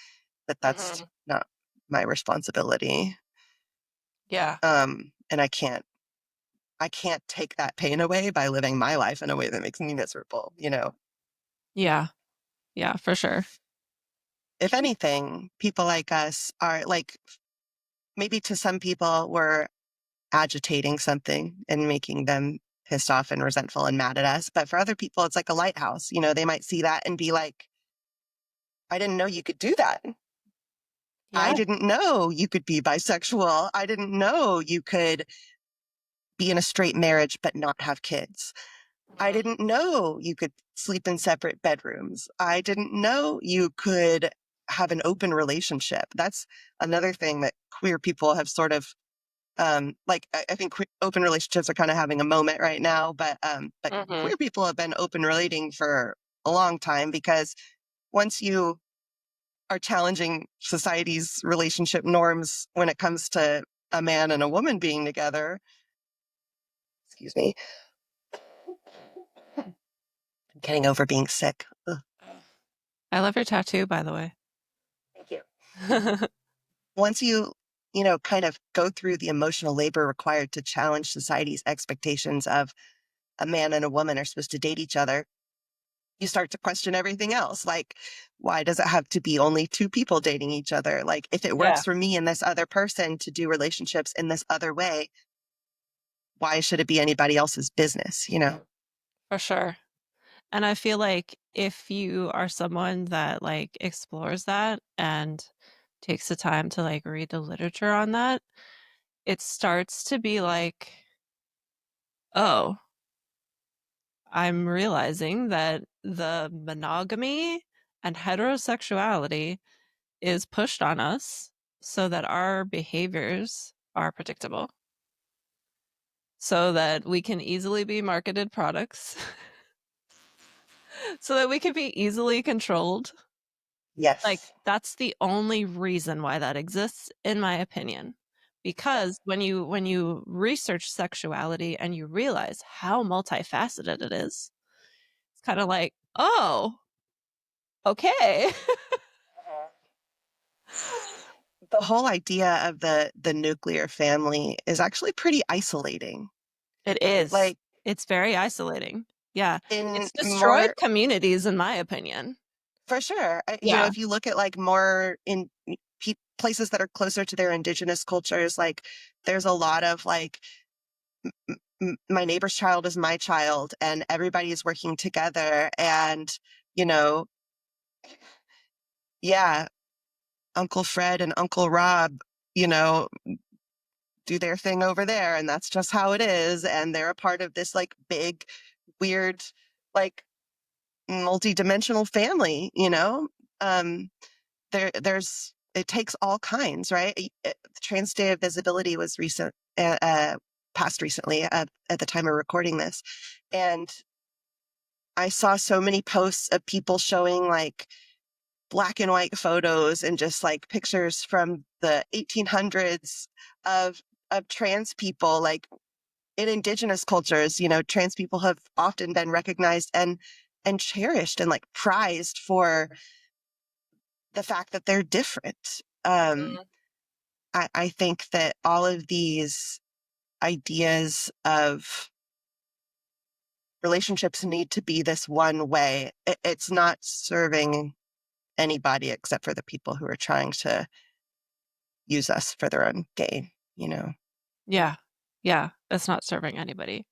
that that's
Mhm.
not my responsibility.
Yeah.
And I can't take that pain away by living my life in a way that makes me miserable.
Yeah. Yeah, for sure.
If anything, people like us are like, maybe to some people, we're agitating something and making them pissed off and resentful and mad at us. But for other people, it's like a lighthouse. They might see that and be like, I didn't know you could do that. I
Yeah.
didn't know you could be bisexual. I didn't know you could be in a straight marriage but not have kids. I
Mhm.
didn't know you could sleep in separate bedrooms. I didn't know you could have an open relationship. That's another thing that queer people have sort of like I think open relationships are kind of having a moment right now, but
Hmm.
queer people have been open relating for a long time, because once you are challenging society's relationship norms when it comes to a man and a woman being together, excuse me, I'm getting over being sick. Ugh,
I love your tattoo, by the way.
thank you. Once kind of go through the emotional labor required to challenge society's expectations of a man and a woman are supposed to date each other, you start to question everything else. Like, why does it have to be only two people dating each other? Like, if it
Yeah,
works for me and this other person to do relationships in this other way, why should it be anybody else's business, you know?
for sure. And I feel like if you are someone that like explores that and takes the time to like read the literature on that, it starts to be like, oh, I'm realizing that the monogamy and heterosexuality is pushed on us so that our behaviors are predictable, so that we can easily be marketed products, so that we can be easily controlled. Like,
Yes.
that's the only reason why that exists, in my opinion.
Yeah.
Because when you research sexuality and you realize how multifaceted it is, it's kind of like, oh, okay.
The whole idea of the nuclear family is actually pretty isolating.
It is.
Like,
It's very isolating. Yeah.
in
It's destroyed
more,
communities, in my opinion.
for sure.
Yeah.
If you look at like more in places that are closer to their indigenous cultures, like there's a lot of like my neighbor's child is my child, and everybody is working together. And, you know, yeah, Uncle Fred and Uncle Rob, you know, do their thing over there. And that's just how it is. And they're a part of this like big, weird, like multi-dimensional family, you know? Um, there's it takes all kinds, right? Trans Day of Visibility was passed recently at the time of recording this, and I saw so many posts of people showing like black and white photos and just like pictures from the 1800s of trans people, like in indigenous cultures. Trans people have often been recognized and cherished and like prized for the fact that they're different. Um,
Mhm.
I think that all of these ideas of relationships need to be this one way. It's not serving anybody except for the people who are trying to use us for their own gain.
Yeah. Yeah. It's not serving anybody.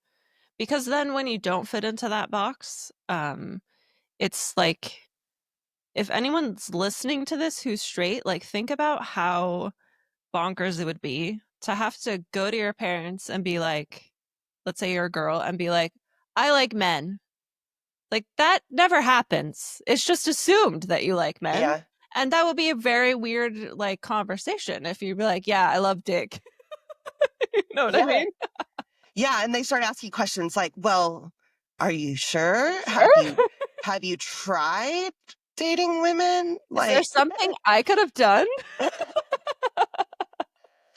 Because then when you don't fit into that box, it's like if anyone's listening to this who's straight, like think about how bonkers it would be to have to go to your parents and be like, let's say you're a girl and be like, I like men. Like that never happens. It's just assumed that you like men.
Yeah.
And that would be a very weird like conversation if you'd be like, yeah, I love dick. You know what I
Yeah.
mean?
Yeah. And they start asking questions like, well, are you
Are
sure?
you sure?
Have you tried dating women?
Is there
Like,
something I could have done?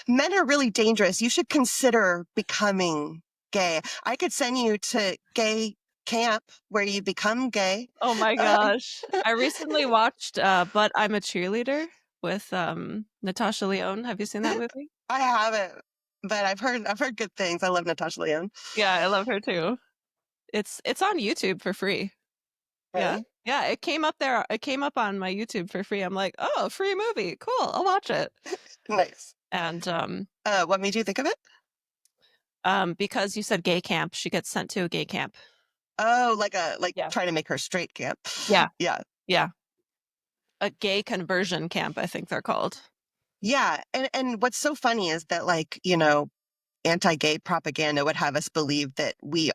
men are really dangerous. You should consider becoming gay. I could send you to gay camp where you become gay.
Oh my
Um,
gosh. I recently watched But I'm a Cheerleader with Natasha Lyonne. Have you seen that movie?
I haven't, but I've heard good things. I love Natasha Lyonne.
Yeah, I love her too. It's on YouTube for free. Yeah.
Really
Yeah, it came up there. It came up on my YouTube for free. I'm like, "Oh, free movie. Cool. I'll watch it."
nice.
And
What made you think of it?
because you said gay camp, she gets sent to a gay camp.
Oh, like
Yeah.
trying to make her straight camp.
Yeah.
Yeah.
Yeah. A gay conversion camp, I think they're called.
Yeah. And what's so funny is that like, anti-gay propaganda would have us believe that we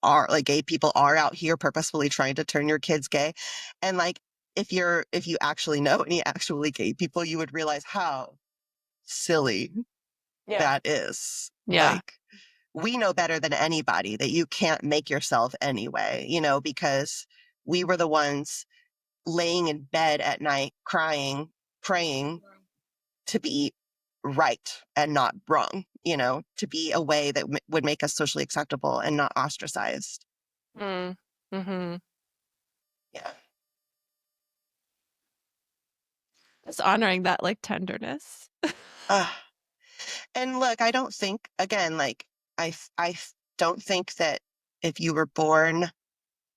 are like gay people are out here purposefully trying to turn your kids gay. And like if you actually know any actually gay people, you would realize how silly
Yeah.
that is.
Yeah.
Like, we know better than anybody that you can't make yourself anyway, because we were the ones laying in bed at night crying, praying to be right and not wrong, to be a way that would make us socially acceptable and not ostracized.
Mm. Mm-hmm.
Yeah.
Just honoring that like tenderness.
Uh, and look, I don't think, again, like, I don't think that if you were born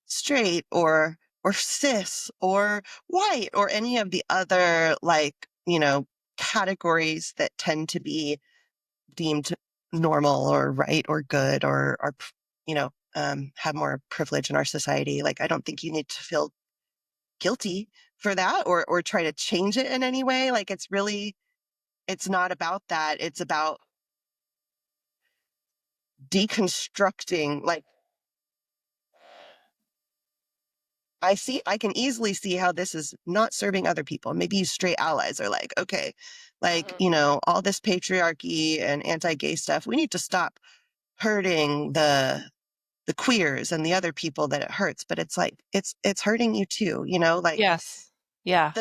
straight or cis or white or any of the other, like, categories that tend to be deemed normal or right or good or have more privilege in our society. Like, I don't think you need to feel guilty for that or try to change it in any way. Like, it's not about that. It's about deconstructing. Like, I can easily see how this is not serving other people. Maybe straight allies are like, okay, like,
Mhm.
all this patriarchy and anti-gay stuff, we need to stop hurting the queers and the other people that it hurts. But it's like, it's hurting you too, like,
Yes. Yeah.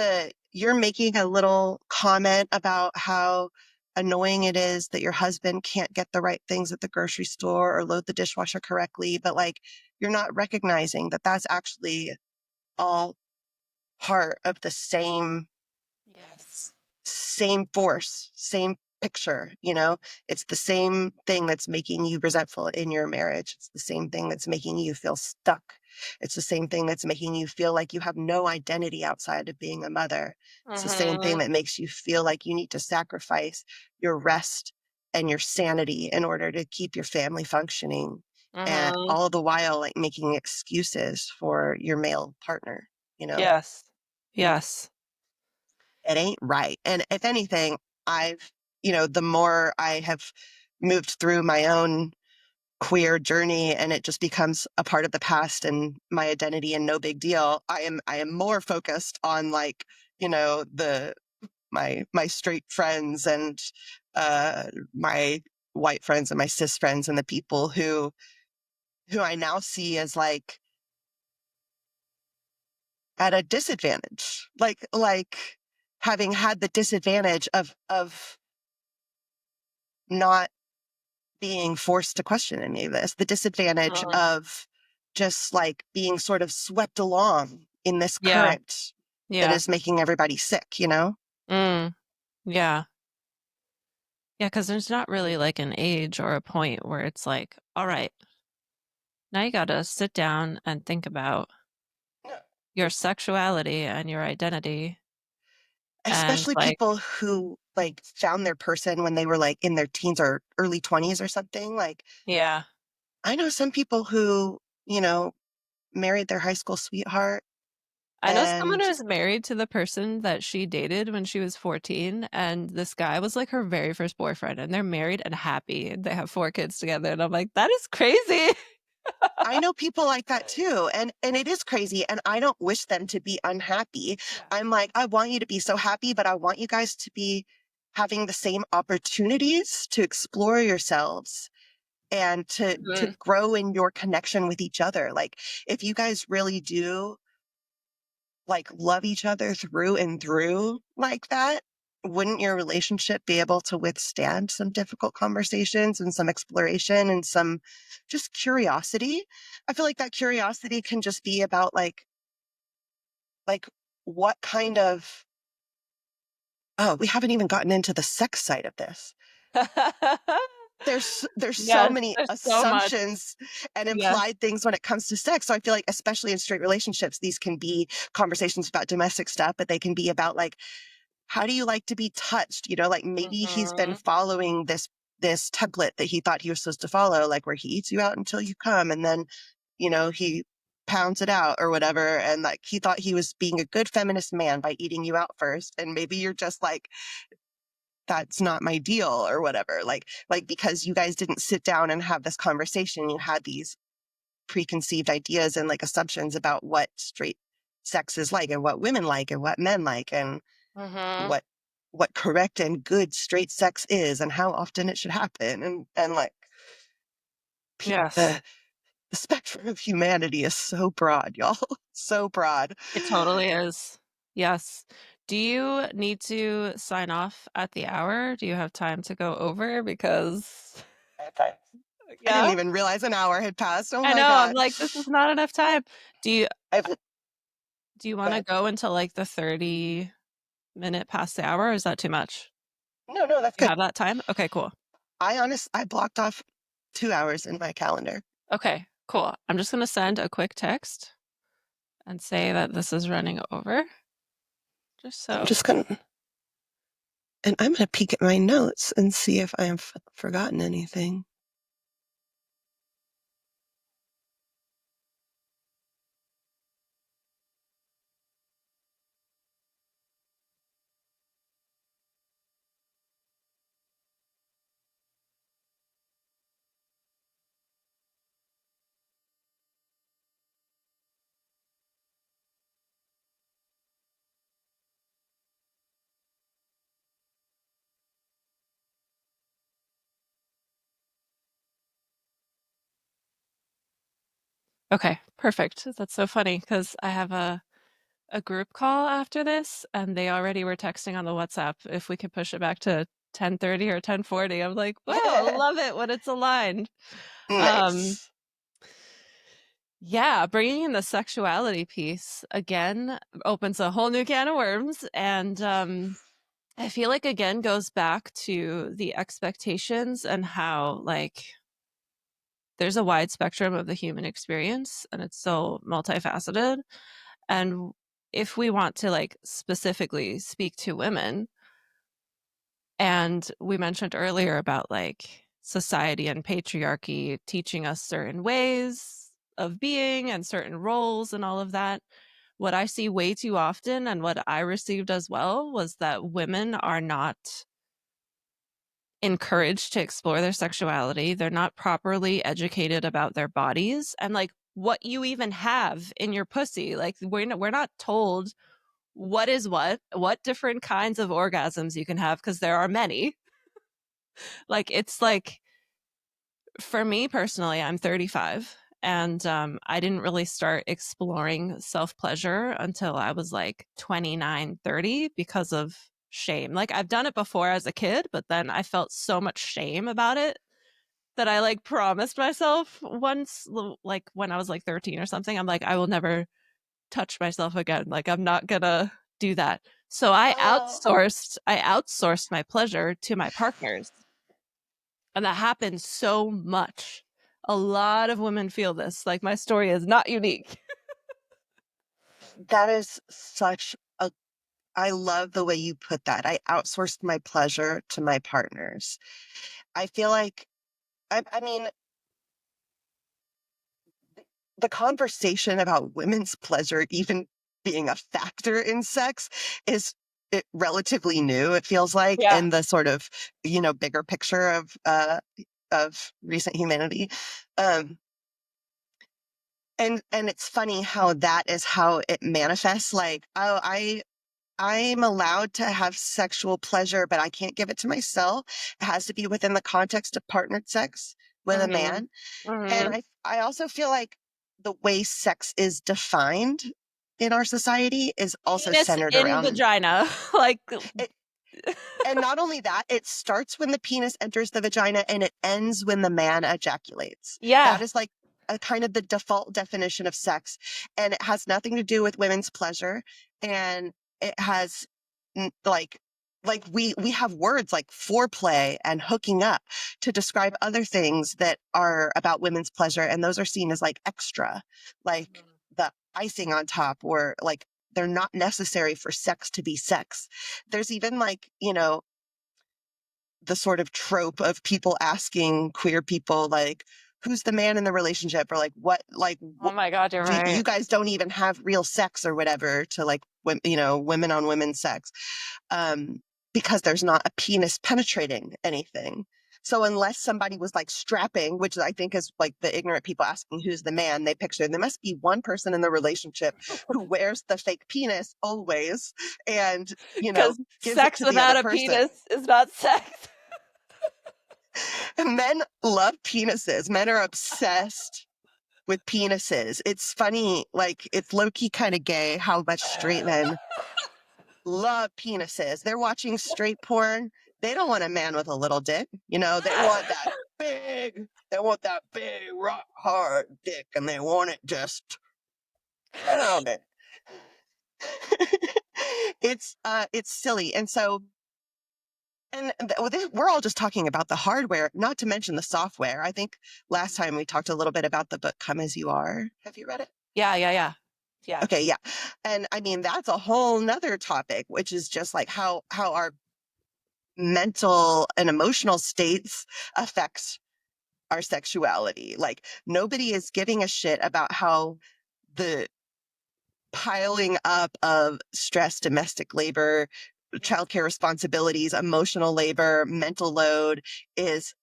you're making a little comment about how annoying it is that your husband can't get the right things at the grocery store or load the dishwasher correctly, but like, you're not recognizing that that's actually all part of the
Yes.
same force, same picture, it's the same thing that's making you resentful in your marriage. It's the same thing that's making you feel stuck. It's the same thing that's making you feel like you have no identity outside of being a mother. It's the same thing
Mm-hmm.
that makes you feel like you need to sacrifice your rest and your sanity in order to keep your family functioning. And
Mm-hmm.
all the while, like, making excuses for your male partner, you know?
Yes. Yes.
It ain't right. And if anything, I've, the more I have moved through my own queer journey and it just becomes a part of the past and my identity and no big deal, I am more focused on, like, the my straight friends and my white friends and my cis friends and the people who I now see as, like, at a disadvantage. Like having had the disadvantage of not being forced to question any of this, the disadvantage
Uh,
of just, like, being sort of swept along in this
yeah.
current that
Yeah.
is making everybody sick.
Mm. Yeah. Yeah, because there's not really like an age or a point where it's like, all right, now you gotta sit down and think about
No.
your sexuality and your identity and
Especially
like,
people who, like, found their person when they were, like, in their teens or early 20s or something. Like,
yeah.
I know some people who, married their high school sweetheart
I know someone
and
who's married to the person that she dated when she was 14, and this guy was like her very first boyfriend, and they're married and happy, and they have 4 kids together, and I'm like, "That is crazy."
I know people like that too, and it is crazy, and I don't wish them to be unhappy.
Yeah.
I'm like, I want you to be so happy, but I want you guys to be having the same opportunities to explore yourselves and to
Mhm.
grow in your connection with each other. Like, if you guys really do, like, love each other through and through like that, wouldn't your relationship be able to withstand some difficult conversations and some exploration and some just curiosity? I feel like that curiosity can just be about, like what kind of, oh, we haven't even gotten into the sex side of this. There's so
Yes,
many
there's so much.
assumptions and
Yes.
implied things when it comes to sex. So I feel like, especially in straight relationships, these can be conversations about domestic stuff, but they can be about, like, how do you like to be touched? Like, maybe he's been
Mhm.
following this template that he thought he was supposed to follow, like, where he eats you out until you come, and then, he pounds it out or whatever. And, like, he thought he was being a good feminist man by eating you out first. And maybe you're just like, that's not my deal or whatever. Like, because you guys didn't sit down and have this conversation, you had these preconceived ideas and, like, assumptions about what straight sex is like and what women like and what men like and
Mm-hmm.
what correct and good straight sex is and how often it should happen and like
Yes,
the spectrum of humanity is so broad, y'all. So broad.
it totally is. Yes. Do you need to sign off at the hour? Do you have time to go over? Because,
Okay. I didn't
yeah,
even realize an hour had passed. Oh
I
my
know. I'm
God.
like, this is not enough time. Do you
I've
do you want to
but
go until like the 30-minute past the hour, or is that too much?
no, that's
You
good.
have that time? Okay, cool.
I blocked off 2 hours in my calendar.
Okay, cool. I'm just gonna send a quick text and say that this is running over, just
I'm
so.
just gonna and I'm gonna peek at my notes and see if I have forgotten anything.
Okay, perfect. That's so funny because I have a group call after this, and they already were texting on the WhatsApp if we could push it back to 10:30 or 10:40. I'm like, wow, I love it when it's aligned. Um,
Nice.
yeah, bringing in the sexuality piece again opens a whole new can of worms, and I feel like again goes back to the expectations and how like there's a wide spectrum of the human experience, and it's so multifaceted. And if we want to like specifically speak to women, and we mentioned earlier about like society and patriarchy teaching us certain ways of being and certain roles and all of that. What I see way too often and what I received as well was that women are not encouraged to explore their sexuality. They're not properly educated about their bodies and like what you even have in your pussy. Like we're not told what is what different kinds of orgasms you can have because there are many. Like it's like for me personally, I'm 35 and I didn't really start exploring self-pleasure until I was like 29, 30 because of shame. Like I've done it before as a kid, but then I felt so much shame about it that I like promised myself once, like when I was like 13 or something, I'm like, I will never touch myself again. Like I'm not gonna do that. So
Oh,
I outsourced my pleasure to my partners. And that happens so much. A lot of women feel this. Like my story is not unique.
that is such a I love the way you put that. I outsourced my pleasure to my partners. I feel like I mean the conversation about women's pleasure even being a factor in sex is relatively new, it feels like,
Yeah.
in the sort of, bigger picture of recent humanity. Um, and it's funny how that is how it manifests. Like, oh, I'm allowed to have sexual pleasure, but I can't give it to myself. It has to be within the context of partnered sex with a
Mm-hmm.
man. And
Mm-hmm.
I also feel like the way sex is defined in our society is also
Penis
centered
in
around
vagina. Like,
it. And not only that, it starts when the penis enters the vagina and it ends when the man ejaculates. That
yeah.
is like a kind of the default definition of sex. And it has nothing to do with women's pleasure. And it has like we have words like foreplay and hooking up to describe other things that are about women's pleasure. And those are seen as like extra, like the icing on top, or like they're not necessary for sex to be sex. There's even like, the sort of trope of people asking queer people, like, who's the man in the relationship? Or like,
Oh my God, you're
do
right.
you guys don't even have real sex or whatever to like, women on women sex, um, because there's not a penis penetrating anything. So unless somebody was like strapping, which I think is like the ignorant people asking who's the man, they picture there must be one person in the relationship who wears the fake penis always and,
Because
gives it
sex
to the other
without a
person.
penis is not sex.
Men love penises. Men are obsessed with penises. It's funny, like it's low-key kind of gay how much straight men love penises. They're watching straight porn. They don't want a man with a little dick. They want that big, rock hard dick, and they want it just pounded. It's silly. And so, we're all just talking about the hardware, not to mention the software. I think last time we talked a little bit about the book Come As You Are. Have you read it?
Yeah.
Okay, yeah. And I mean, that's a whole nother topic, which is just like how our mental and emotional states affects our sexuality. Like nobody is giving a shit about how the piling up of stress, domestic labor, childcare responsibilities, emotional labor, mental load is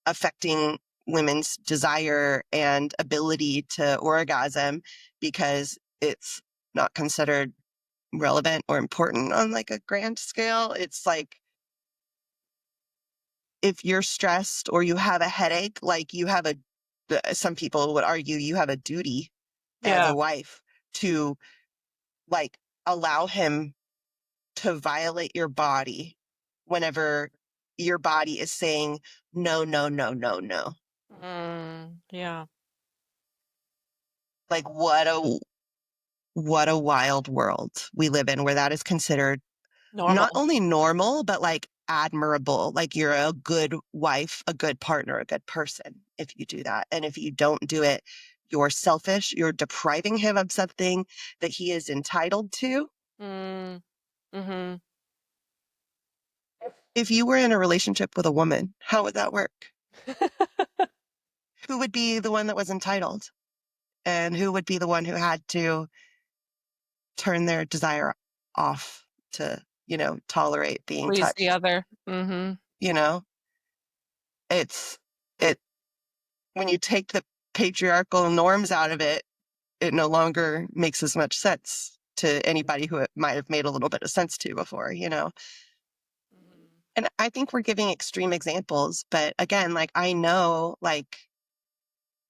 affecting women's desire and ability to orgasm because it's not considered relevant or important on like a grand scale. It's like if you're stressed or you have a headache, like some people would argue you have a duty as a
Yeah.
wife to like allow him to violate your body whenever your body is saying no, no, no, no, no.
Yeah.
Like what a wild world we live in where that is considered not
Normal.
only normal, but like admirable. Like you're a good wife, a good partner, a good person if you do that. And if you don't do it, you're selfish. You're depriving him of something that he is entitled to.
Mm. Mm-hmm.
If you were in a relationship with a woman, how would that work? Who would be the one that was entitled? And who would be the one who had to turn their desire off to, tolerate being
Please the
touched?
other. Mm-hmm.
You know, it's, it, when you take the patriarchal norms out of it, it no longer makes as much sense to anybody who it might have made a little bit of sense to before. And I think we're giving extreme examples, but again, like I know like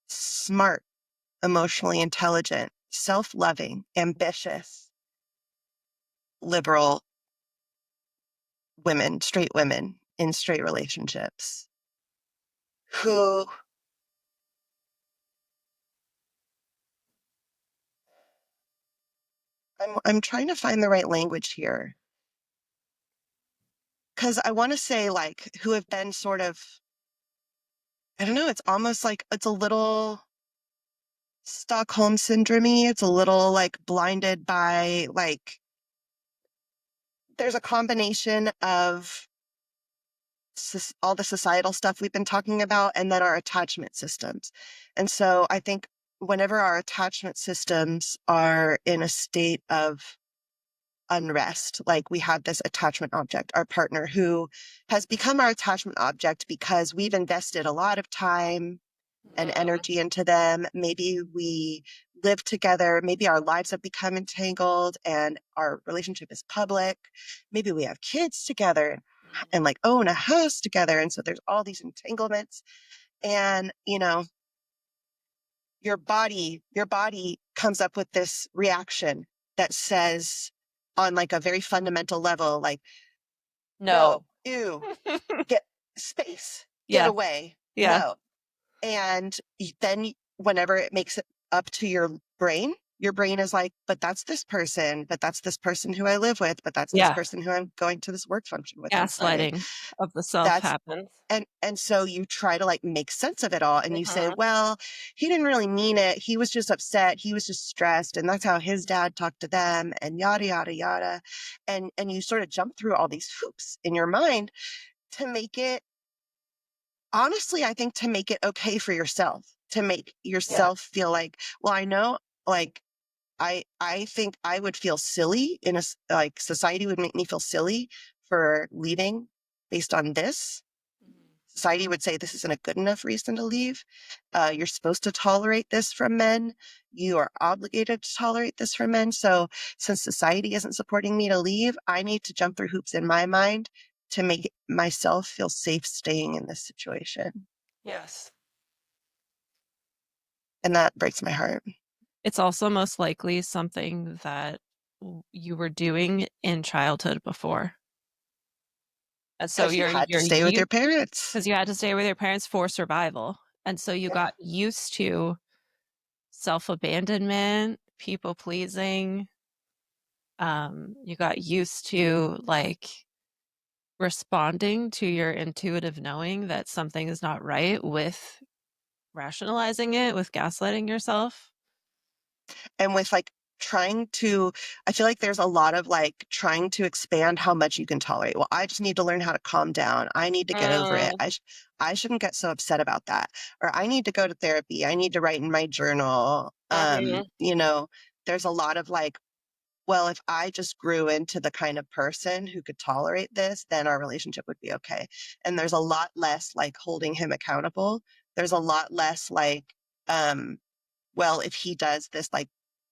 smart, emotionally intelligent, self-loving, ambitious, liberal women, straight women in straight relationships who I'm trying to find the right language here because I want to say like who have been sort of I don't know, it's almost like it's a little Stockholm syndrome-y. It's a little like blinded by like there's a combination of all the societal stuff we've been talking about and then our attachment systems. And so I think whenever our attachment systems are in a state of unrest, like we have this attachment object, our partner who has become our attachment object because we've invested a lot of time and energy into them. Maybe we live together. Maybe our lives have become entangled and our relationship is public. Maybe we have kids together and like own a house together. And so there's all these entanglements. And, your body comes up with this reaction that says on like a very fundamental level, like,
No.
no, ew, get space, get
Yeah.
away,
Yeah.
no. And then whenever it makes it up to your brain is like, but that's this person who I live with, but that's this
Yeah.
person who I'm going to this work function with on Sunday.
Gaslighting of the self
That's
happens.
and so you try to like make sense of it all and you say,
Mm-hmm.
well, he didn't really mean it. He was just upset. He was just stressed. And that's how his dad talked to them and yada, yada, yada. And you sort of jump through all these hoops in your mind to make it honestly, I think to make it okay for yourself, to make
Yeah.
yourself feel like, well, I know, like, I think I would feel silly society would make me feel silly for leaving based on this. society would say this isn't a good enough reason to leave. You're supposed to tolerate this from men. You are obligated to tolerate this from men. So since society isn't supporting me to leave, I need to jump through hoops in my mind to make myself feel safe staying in this situation.
Yes.
And that breaks my heart.
It's also most likely something that you were doing in childhood before. And so
Because you had to stay with your parents.
because you had to stay with your parents for survival. And so you
Yeah.
got used to self-abandonment, people pleasing. You got used to like responding to your intuitive knowing that something is not right with rationalizing it, with gaslighting yourself.
And with like trying to, I feel like there's a lot of like trying to expand how much you can tolerate. Well, I just need to learn how to calm down. I need to get over it.
Mm,
I shouldn't get so upset about that. Or I need to go to therapy. I need to write in my journal.
mhm,
There's a lot of like, well, if I just grew into the kind of person who could tolerate this, then our relationship would be okay. And there's a lot less like holding him accountable. There's a lot less like, um, well, if he does this, like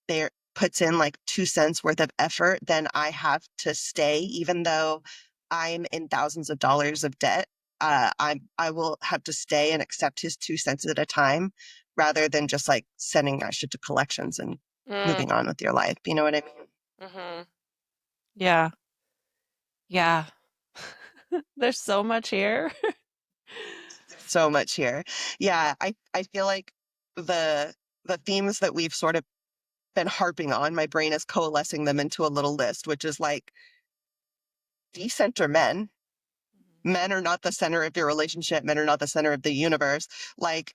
there puts in like 2 cents worth of effort, then I have to stay, even though I'm in thousands of dollars of debt. I will have to stay and accept his 2 cents at a time rather than just like sending that shit to collections and
mm,
moving on with your life. You know what I mean?
mhm. Yeah, yeah. There's so much here.
So much here. Yeah, I feel like the the themes that we've sort of been harping on, my brain is coalescing them into a little list, which is like decenter men. Men are not the center of your relationship. Men are not the center of the universe. Like,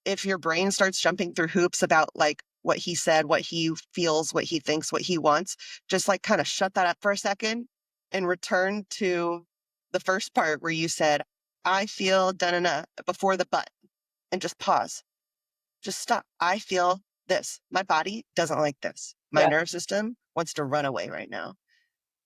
if your brain starts jumping through hoops about like what he said, what he feels, what he thinks, what he wants, just like kind of shut that up for a second and return to the first part where you said, I feel da na na before the but, and just pause. Just stop. I feel this. My body doesn't like this. My
Yeah.
nerve system wants to run away right now.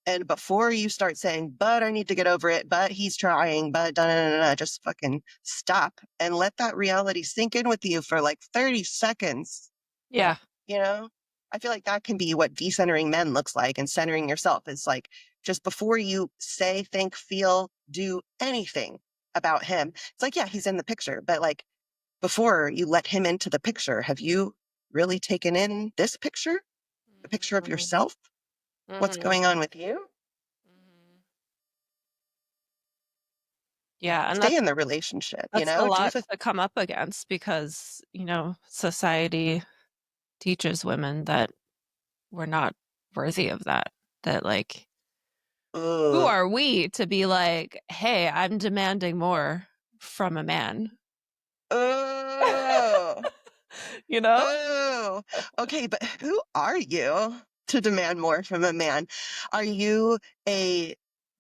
And before you start saying, but I need to get over it, but he's trying, but da, da, da, da, just fucking stop and let that reality sink in with you for like 30 seconds.
Yeah.
You know, I feel like that can be what decentering men looks like, and centering yourself is like just before you say, think, feel, do anything about him. It's like, yeah, he's in the picture, but like before you let him into the picture, have you really taken in this picture, the picture of
Mhm,
yourself? What's
mhm,
going on with you?
mhm. Yeah, and
Stay in the relationship,
that's a
do
lot
the
to come up against because, society teaches women that we're not worthy of that. That like, who
ugh,
are we to be like, hey, I'm demanding more from a man?
ugh,
You know?
ugh. Okay, but who are you to demand more from a man? Are you a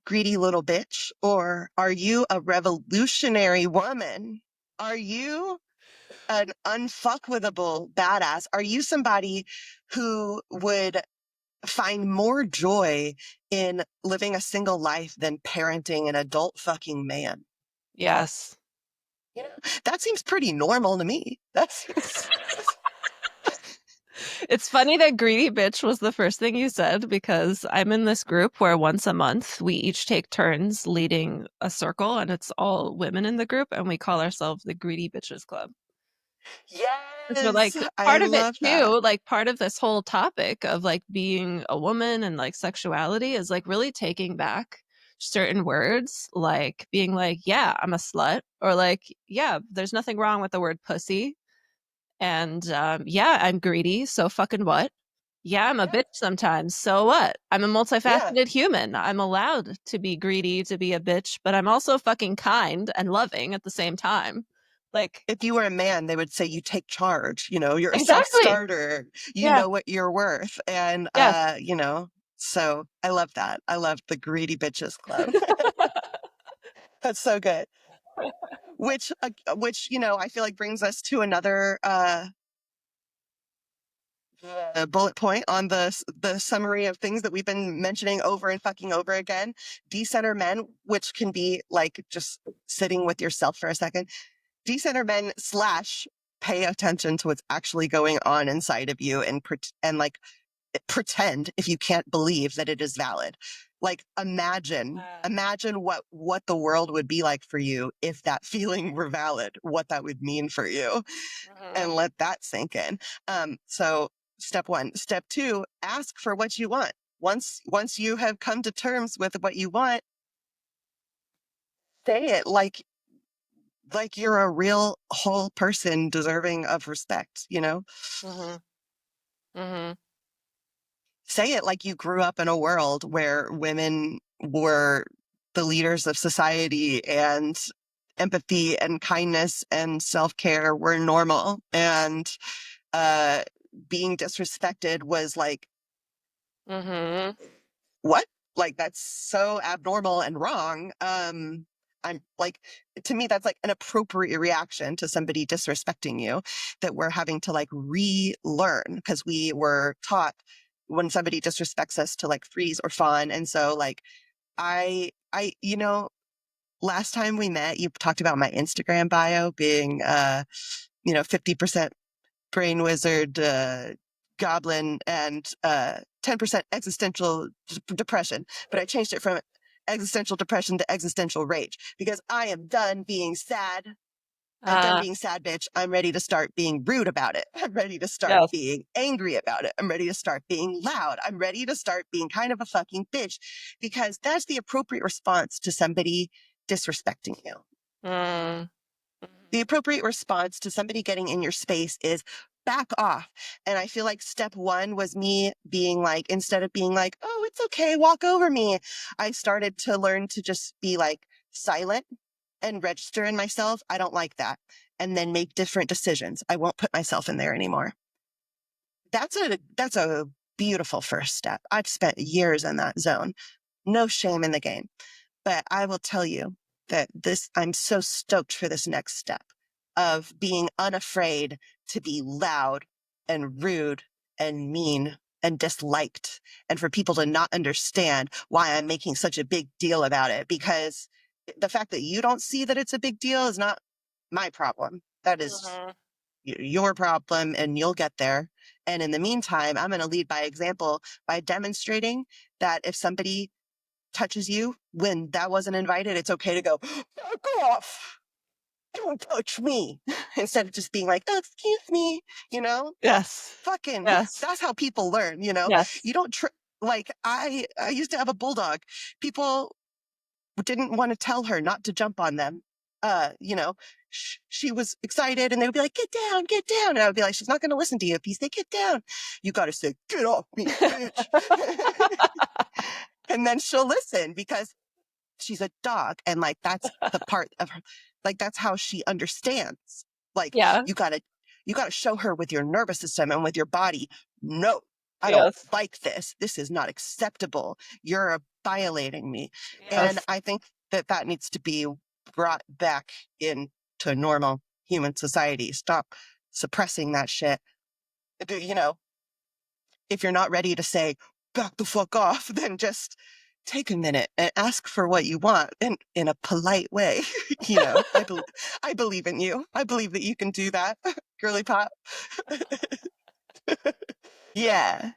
greedy little bitch, or are you a revolutionary woman? Are you an unfuckwithable badass? Are you somebody who would find more joy in living a single life than parenting an adult fucking man?
Yes.
You know, that seems pretty normal to me. That seems
It's funny that greedy bitch was the first thing you said because I'm in this group where once a month we each take turns leading a circle and it's all women in the group and we call ourselves the Greedy Bitches Club. So
yes,
like
I
part of it
love that.
too, like part of this whole topic of like being a woman and like sexuality is like really taking back certain words, like being like, yeah, I'm a slut, or like, yeah, there's nothing wrong with the word pussy. And yeah, I'm greedy. So fucking what? Yeah, I'm a
Yeah,
bitch sometimes. So what? I'm a
yeah.
multifaceted human. I'm allowed to be greedy, to be a bitch, but I'm also fucking kind and loving at the same time. Like,
If you were a man, they would say you take charge. You're a
exactly.
self-starter. You
Yeah.
know what you're worth, and
Yes.
So I love that. I love the greedy bitches club. That's so good. Which I feel like brings us to another the bullet point on the summary of things that we've been mentioning over and fucking over again. Decenter men, which can be like just sitting with yourself for a second. Decenter men slash pay attention to what's actually going on inside of you and like pretend if you can't believe that it is valid. Like imagine what the world would be like for you if that feeling were valid, what that would mean for you,
Mhm.
and let that sink in. So step one. Step two, ask for what you want. Once you have come to terms with what you want, say it like you're a real whole person deserving of respect, you know?
Mhm. Mhm.
Say it like you grew up in a world where women were the leaders of society and empathy and kindness and self-care were normal, and uh being disrespected was like,
Mhm.
what? Like that's so abnormal and wrong. I'm like, to me, that's like an appropriate reaction to somebody disrespecting you that we're having to like relearn because we were taught when somebody disrespects us to like freeze or fawn. And so like last time we met, you talked about my Instagram bio being 50% brain wizard, goblin, and 10% existential depression. But I changed it from existential depression to existential rage because I am done being sad. I'm done
Uh,
being sad, bitch. I'm ready to start being rude about it. I'm ready to start
yes.
being angry about it. I'm ready to start being loud. I'm ready to start being kind of a fucking bitch because that's the appropriate response to somebody disrespecting you.
Mm.
The appropriate response to somebody getting in your space is back off. And I feel like step one was me being like, instead of being like, oh, it's okay, walk over me, I started to learn to just be like silent and register in myself. I don't like that. And then make different decisions. I won't put myself in there anymore. That's a beautiful first step. I've spent years in that zone. No shame in the game. But I will tell you that I'm so stoked for this next step of being unafraid to be loud and rude and mean and disliked, and for people to not understand why I'm making such a big deal about it. Because the fact that you don't see that it's a big deal is not my problem. That is
Mhm.
your problem, and you'll get there. And in the meantime, I'm going to lead by example by demonstrating that if somebody touches you when that wasn't invited, it's okay to go, back off. Don't touch me. Instead of just being like, oh, excuse me, you know?
Yes.
Fucking,
Yes.
that's how people learn, you know?
Yes.
You don't, like, I used to have a bulldog. People didn't want to tell her not to jump on them. You know, she was excited and they would be like, get down, get down. And I would be like, she's not going to listen to you. If you say, get down, you got to say, get off me, bitch. And then she'll listen because she's a dog, and like that's the part of her, like that's how she understands. Like
Yeah.
you got to show her with your nervous system and with your body, no, I don't
Yes.
like this is not acceptable, you're violating me. And
Yes.
I think that that needs to be brought back into normal human society. Stop suppressing that shit. You know, if you're not ready to say back the fuck off, then just take a minute and ask for what you want in a polite way. You know, I believe in you. I believe that you can do that, girly pop. Yeah,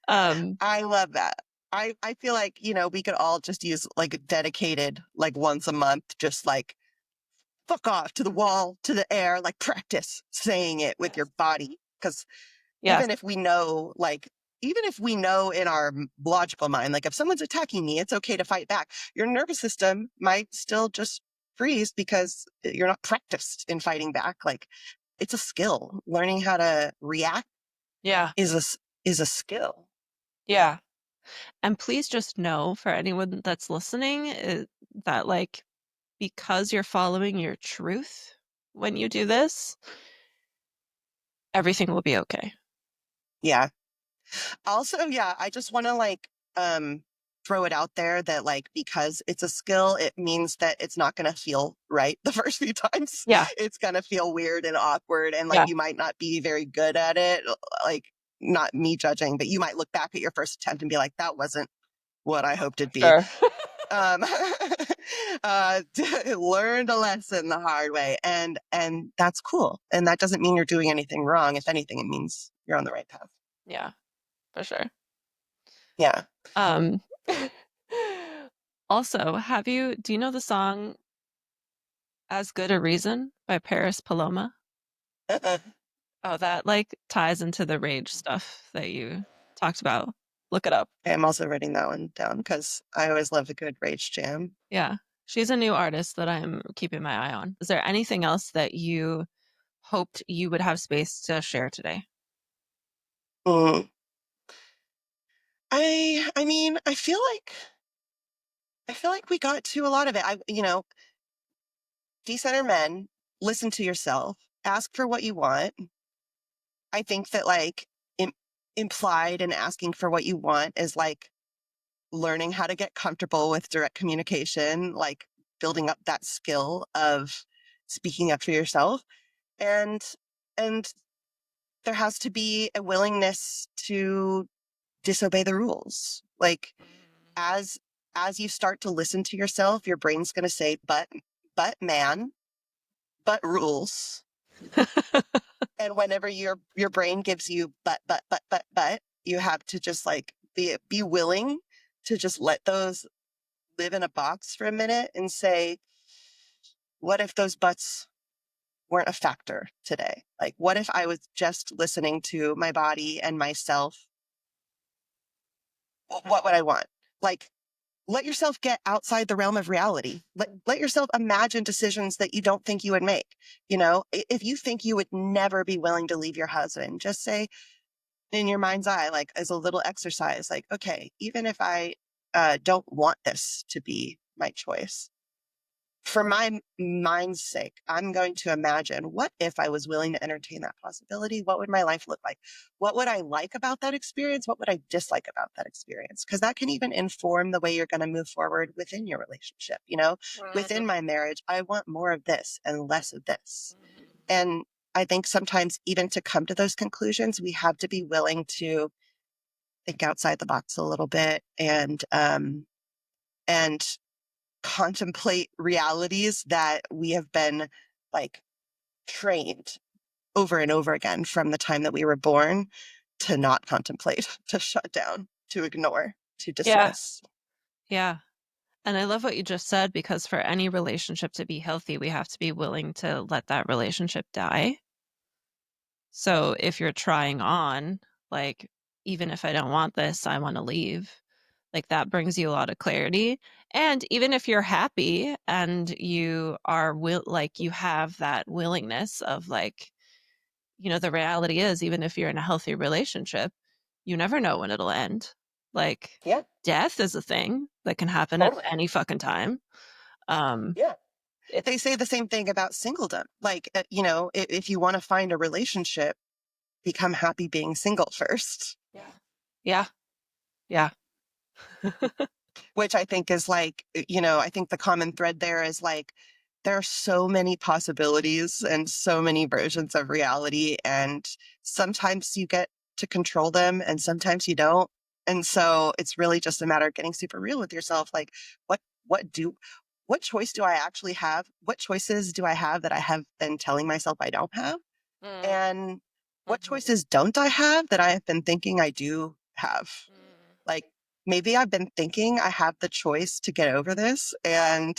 Um,
I love that. I feel like, we could all just use like a dedicated, like once a month, just like fuck off to the wall, to the air, like practice saying it with your
yes.
body. Because
Yes.
even if we know, like, even if we know in our logical mind, like if someone's attacking me, it's okay to fight back. Your nervous system might still just freeze because you're not practiced in fighting back. Like it's a skill. Learning how to react
Yeah.
is a skill.
Yeah. And please just know for anyone that's listening that like because you're following your truth when you do this, everything will be okay.
Yeah. Also, yeah, I just want to like throw it out there that like because it's a skill, it means that it's not going to feel right the first few times.
Yeah.
It's going to feel weird and awkward, and like
Yeah.
you might not be very good at it. Like not me judging, but you might look back at your first attempt and be like, that wasn't what I hoped it'd be.
Sure.
um, learned a lesson the hard way, and that's cool. And that doesn't mean you're doing anything wrong. If anything, it means you're on the right path.
Yeah, for sure.
Yeah.
Um, also, do you know the song As Good a Reason by Paris Paloma?
Uh-uh.
Oh, that like ties into the rage stuff that you talked about. Look it up.
I'm also writing that one down because I always love a good rage jam.
Yeah. She's a new artist that I'm keeping my eye on. Is there anything else that you hoped you would have space to share today?
Mm. I mean, I feel like we got to a lot of it. Decenter men, listen to yourself, ask for what you want. I think that like implied in asking for what you want is like learning how to get comfortable with direct communication, like building up that skill of speaking up for yourself. And and there has to be a willingness to disobey the rules. Like as you start to listen to yourself, your brain's going to say, but man, but rules. And whenever your brain gives you but, you have to just like be willing to just let those live in a box for a minute and say, what if those buts weren't a factor today? Like, what if I was just listening to my body and myself? What would I want? Like, let yourself get outside the realm of reality. Let yourself imagine decisions that you don't think you would make. If you think you would never be willing to leave your husband, just say in your mind's eye, like as a little exercise, like, okay, even if I don't want this to be my choice, for my mind's sake, I'm going to imagine, what if I was willing to entertain that possibility? What would my life look like? What would I like about that experience? What would I dislike about that experience? Because that can even inform the way you're going to move forward within your relationship. Within my marriage, I want more of this and less of this. And I think sometimes even to come to those conclusions, we have to be willing to think outside the box a little bit and contemplate realities that we have been like trained over and over again from the time that we were born to not contemplate, to shut down, to ignore, to
Yeah.
dismiss.
Yeah. And I love what you just said because for any relationship to be healthy, we have to be willing to let that relationship die. So if you're trying on, like, even if I don't want this, I want to leave, like that brings you a lot of clarity. And even if you're happy and you are like you have that willingness of like, the reality is, even if you're in a healthy relationship, you never know when it'll end. Like
Yeah,
death is a thing that can happen at
totally.
any fucking time. Um,
Yeah.
it's
They say the same thing about singledom. Like, if you want to find a relationship, become happy being single first.
yeah, yeah, yeah.
Which I think is like, I think the common thread there is like, there are so many possibilities and so many versions of reality. And sometimes you get to control them and sometimes you don't. And so it's really just a matter of getting super real with yourself. Like, what, what do, what choice do I actually have? What choices do I have that I have been telling myself I don't have?
Mm,
And what
mhm,
choices don't I have that I have been thinking I do have?
mm.
Like, maybe I've been thinking I have the choice to get over this, and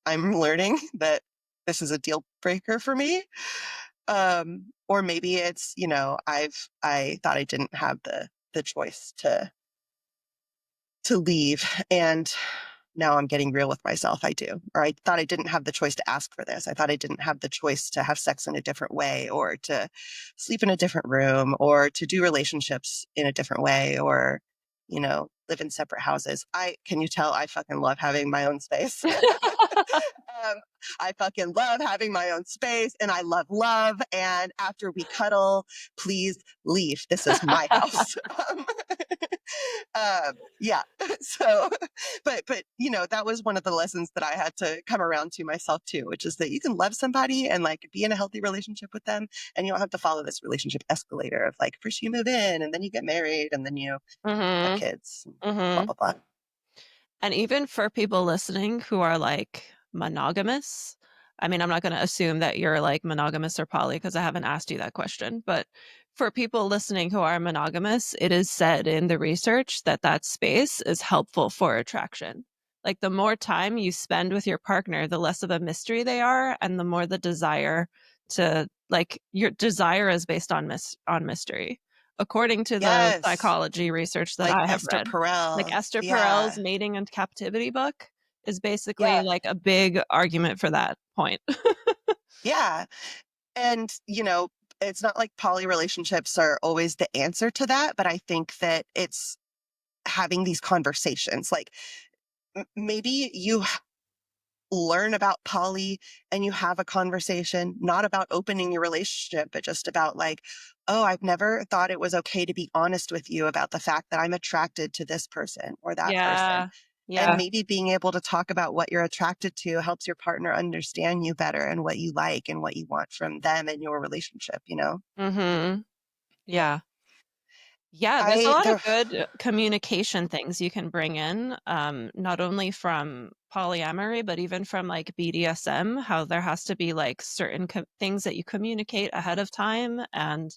I'm learning that this is a deal breaker for me. Or maybe it's, I thought I didn't have the choice to leave, and now I'm getting real with myself. I do. Or I thought I didn't have the choice to ask for this. I thought I didn't have the choice to have sex in a different way, or to sleep in a different room, or to do relationships in a different way, or, live in separate houses. Can you tell I fucking love having my own space? I fucking love having my own space and I love love. And after we cuddle, please leave. This is my house. Yeah. So, but that was one of the lessons that I had to come around to myself too, which is that you can love somebody and like be in a healthy relationship with them, and you don't have to follow this relationship escalator of like first you move in and then you get married and then you have
Mm-hmm.
kids, blah
Mm-hmm.
blah blah.
And even for people listening who are like monogamous, I mean, I'm not going to assume that you're like monogamous or poly because I haven't asked you that question. But for people listening who are monogamous, it is said in the research that that space is helpful for attraction. Like the more time you spend with your partner, the less of a mystery they are, and the more the desire to like your desire is based on on mystery, according to the
Yes,
psychology research that
like
I have
Esther
read. Like
Perel.
Esther Perel's
Yeah,
Mating and Captivity book is basically
yeah,
like a big argument for that point.
yeah. And it's not like poly relationships are always the answer to that, but I think that it's having these conversations. Like maybe you learn about poly and you have a conversation, not about opening your relationship, but just about like, oh, I've never thought it was okay to be honest with you about the fact that I'm attracted to this person or that person.
Yeah.
And
Yeah.
maybe being able to talk about what you're attracted to helps your partner understand you better and what you like and what you want from them in your relationship.
Mhm. Yeah. Yeah, there's a
I
lot of
there
good communication things you can bring in, not only from polyamory, but even from like BDSM, how there has to be like certain things that you communicate ahead of time and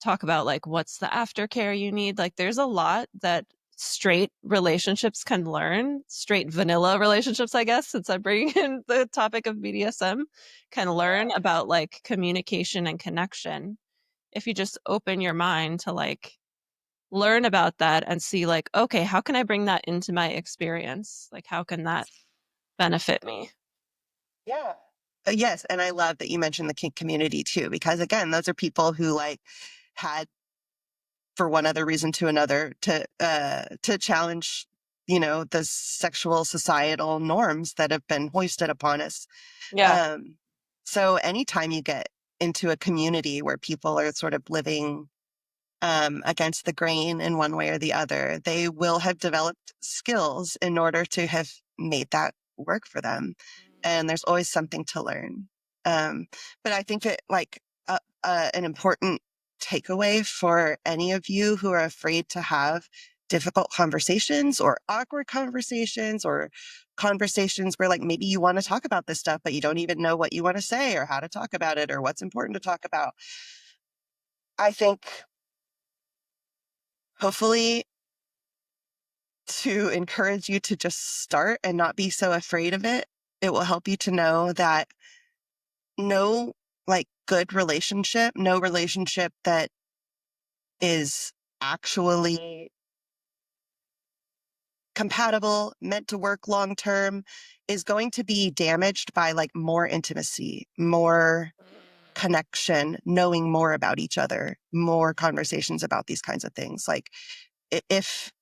talk about like what's the aftercare you need. Like there's a lot that straight relationships can learn, straight vanilla relationships, I guess, since I'm bringing in the topic of BDSM, can learn
Yeah.
about like communication and connection if you just open your mind to like learn about that and see like, okay, how can I bring that into my experience? Like how can that benefit me?
Yeah. Yes, and I love that you mentioned the kink community too, because again, those are people who like had for one other reason to another to challenge the sexual societal norms that have been hoisted upon us.
Yeah.
Um so anytime you get into a community where people are sort of living against the grain in one way or the other, they will have developed skills in order to have made that work for them. And there's always something to learn. Um, but I think that, like, an important takeaway for any of you who are afraid to have difficult conversations or awkward conversations or conversations where, like, maybe you want to talk about this stuff, but you don't even know what you want to say or how to talk about it or what's important to talk about. I think hopefully to encourage you to just start and not be so afraid of it. It will help you to know that no, like, good relationship, no relationship that is actually compatible, meant to work long term, is going to be damaged by like more intimacy, more connection, knowing more about each other, more conversations about these kinds of things. Like if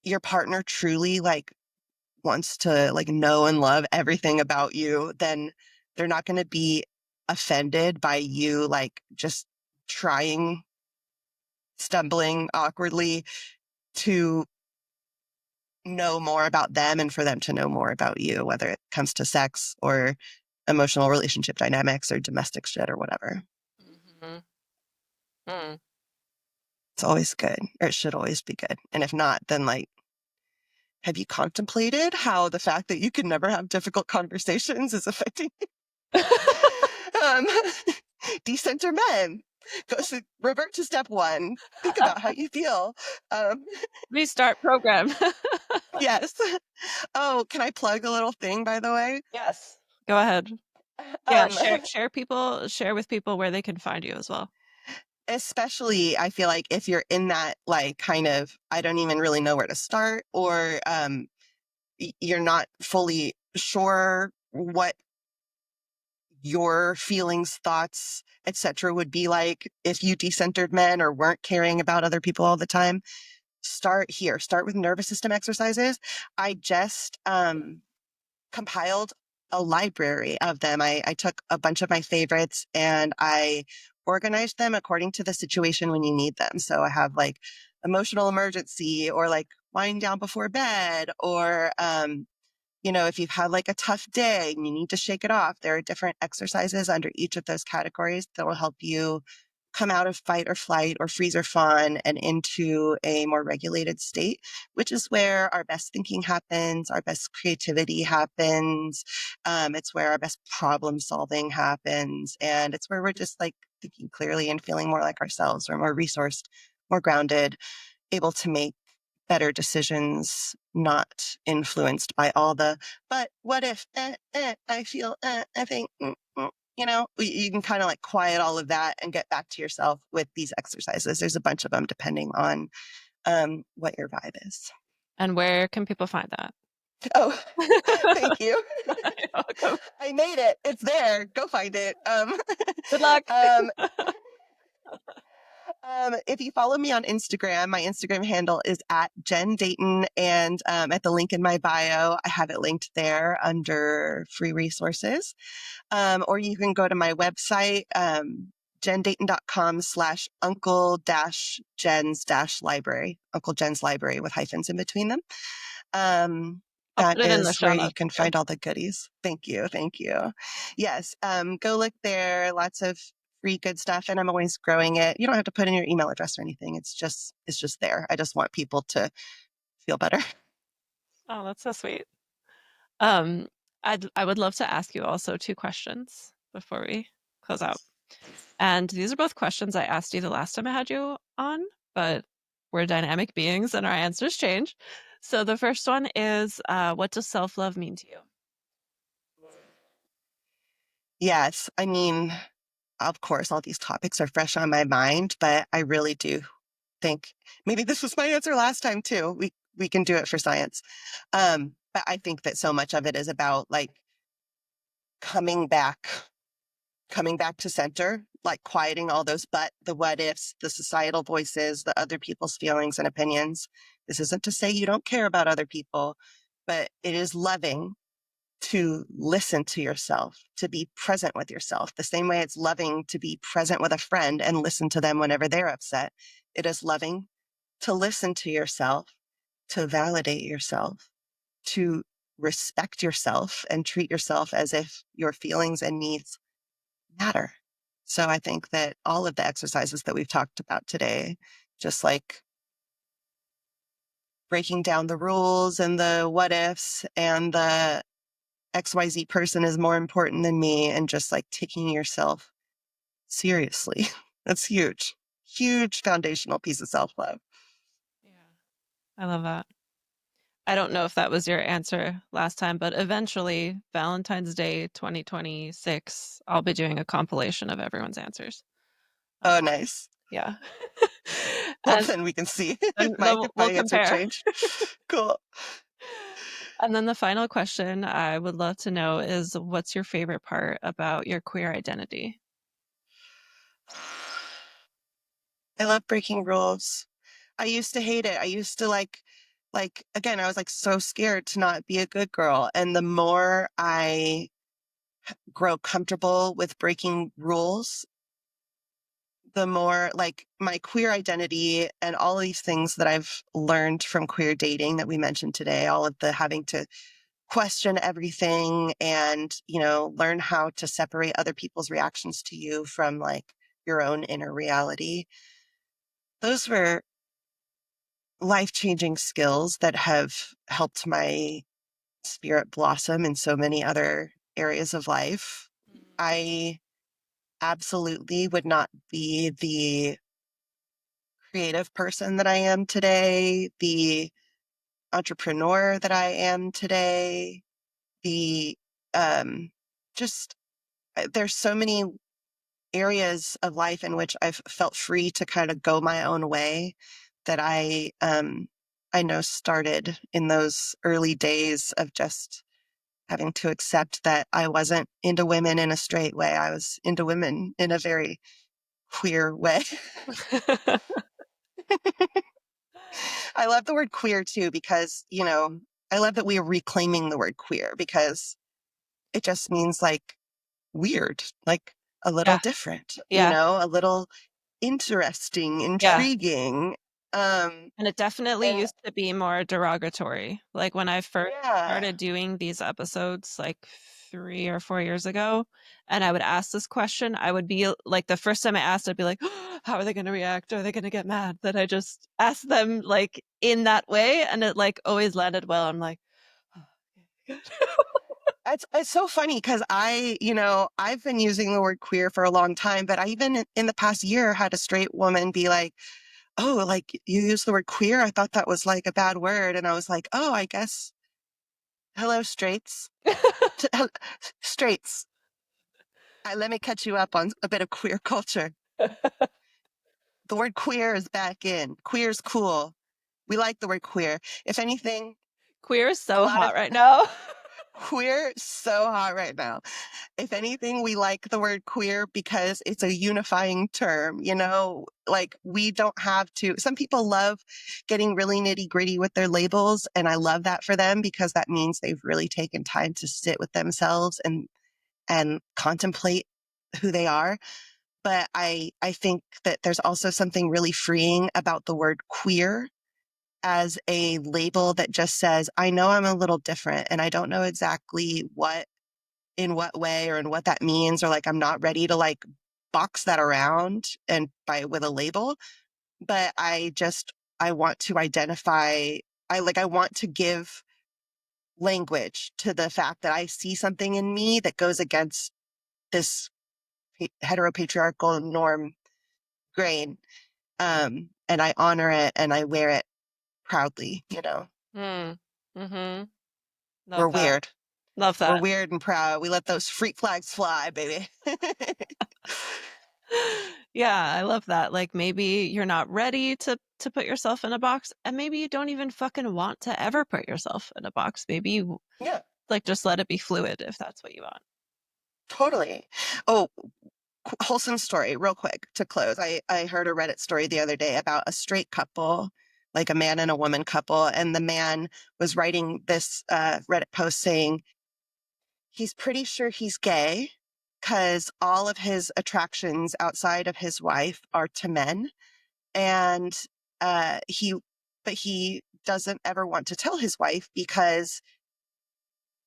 your partner truly like wants to like know and love everything about you, then they're not going to be offended by you like just trying, stumbling awkwardly to know more about them and for them to know more about you, whether it comes to sex or emotional relationship dynamics or domestic shit or whatever.
Mhm. Mm.
It's always good, or it should always be good. And if not, then like, have you contemplated how the fact that you can never have difficult conversations is affecting um, decenter men? Revert to step one. Think about how you feel. Um,
Restart program.
yes. Oh, can I plug a little thing, by the way?
Yes. Go ahead. Yeah,
Um,
share with people where they can find you as well.
especially, I feel like if you're in that, like, kind of, I don't even really know where to start, or you're not fully sure what your feelings, thoughts, etc. would be like if you decentered men or weren't caring about other people all the time. Start here. Start with nervous system exercises. I just compiled a library of them. I took a bunch of my favorites and I organized them according to the situation when you need them. So I have like emotional emergency, or like wind down before bed, or if you've had like a tough day and you need to shake it off, there are different exercises under each of those categories that will help you come out of fight or flight or freeze or fawn and into a more regulated state, which is where our best thinking happens, our best creativity happens. It's where our best problem solving happens. And it's where we're just like thinking clearly and feeling more like ourselves, or more resourced, more grounded, able to make better decisions, not influenced by all the, but what if, I feel, I think, you can kind of like quiet all of that and get back to yourself with these exercises. There's a bunch of them depending on what your vibe is.
And where can people find that?
Oh, thank you.
You're welcome.
I made it. It's there. Go find it.
Good luck.
um, if you follow me on Instagram, my Instagram handle is at Jen Dayton. And at the link in my bio, I have it linked there under free resources. Or you can go to my website, jendayton.com/uncle-jen's-library, Uncle Jen's Library with hyphens in between them.
I'll
That
put it in the
is where
show
you
notes
can
too.
find all the goodies. Thank you. Thank you. Yes. Go look there. Lots of free good stuff. And I'm always growing it. You don't have to put in your email address or anything. It's just there. I just want people to feel better.
Oh, that's so sweet. Um, I would love to ask you also two questions before we close out. And these are both questions I asked you the last time I had you on, but we're dynamic beings and our answers change. So the first one is, what does self-love mean to you?
Yes. I mean, of course, all these topics are fresh on my mind, but I really do think maybe this was my answer last time too. We can do it for science. But I think that so much of it is about like coming back coming back to center, like quieting all those the what ifs, the societal voices, the other people's feelings and opinions. This isn't to say you don't care about other people, but it is loving to listen to yourself, to be present with yourself, the same way it's loving to be present with a friend and listen to them whenever they're upset. It is loving to listen to yourself, to validate yourself, to respect yourself and treat yourself as if your feelings and needs matter. So I think that all of the exercises that we've talked about today, just like breaking down the rules and the what ifs and the XYZ person is more important than me, and just like taking yourself seriously. That's huge, huge foundational piece of self love.
Yeah, I love that. I don't know if that was your answer last time, but eventually, Valentine's Day 2026, I'll be doing a compilation of everyone's answers.
Oh,
Um,
nice.
yeah.
Well,
And
then we can see if
then
my
we'll,
if my
we'll
answer
compare.
changed. Cool.
And then the final question I would love to know is, what's your favorite part about your queer identity?
I love breaking rules. I used to hate it. I used to like again, I was like so scared to not be a good girl. And the more I grow comfortable with breaking rules, the more like my queer identity and all of these things that I've learned from queer dating that we mentioned today, all of the having to question everything and, learn how to separate other people's reactions to you from like your own inner reality. Those were life-changing skills that have helped my spirit blossom in so many other areas of life. I absolutely would not be the creative person that I am today, the entrepreneur that I am today, the um just there's so many areas of life in which I've felt free to kind of go my own way that I know started in those early days of just having to accept that I wasn't into women in a straight way. I was into women in a very queer way. I love the word queer too, because, I love that we are reclaiming the word queer because it just means like weird, like a little
Yeah,
different,
yeah,
a little interesting,
yeah.
intriguing.
And it definitely
And
used to be more derogatory. Like when I first
yeah,
started doing these episodes like 3 or 4 years ago, and I would ask this question, I would be like, the first time I asked, I'd be like, how are they going to react? Are they going to get mad that I just asked them like in that way? And it like always landed well. I'm like, good.
it's so funny because I've been using the word queer for a long time, but I even in the past year had a straight woman be like, "Oh, like you use the word queer? I thought that was like a bad word." And I was like, "Oh, I guess hello, straights, straights. Let me catch you up on a bit of queer culture. The word queer is back in. Queer's cool. We like the word queer. If anything,
Queer is
a
so
lot of
hot right now.
queer so hot right now. If anything, we like the word queer because it's a unifying term, like we don't have to. Some people love getting really nitty gritty with their labels, and I love that for them because that means they've really taken time to sit with themselves and contemplate who they are. But I think that there's also something really freeing about the word queer as a label that just says, I know I'm a little different and I don't know exactly in what way or in what that means, or like I'm not ready to like box that around and by with a label, but I want to identify, I want to give language to the fact that I see something in me that goes against this heteropatriarchal norm grain. And I honor it and I wear it proudly.
Mm. Mm-hmm.
We're
Love that.
weird.
Love
We're
that.
weird and proud. We let those freak flags fly, baby.
Yeah, I love that. Like maybe you're not ready to put yourself in a box, and maybe you don't even fucking want to ever put yourself in a box. Maybe you
Yeah,
like just let it be fluid if that's what you want.
totally. Oh, wholesome story, real quick to close. I heard a Reddit story the other day about a straight couple, like a man and a woman couple, and the man was writing this Reddit post saying he's pretty sure he's gay because all of his attractions outside of his wife are to men, and uh, he, but he doesn't ever want to tell his wife because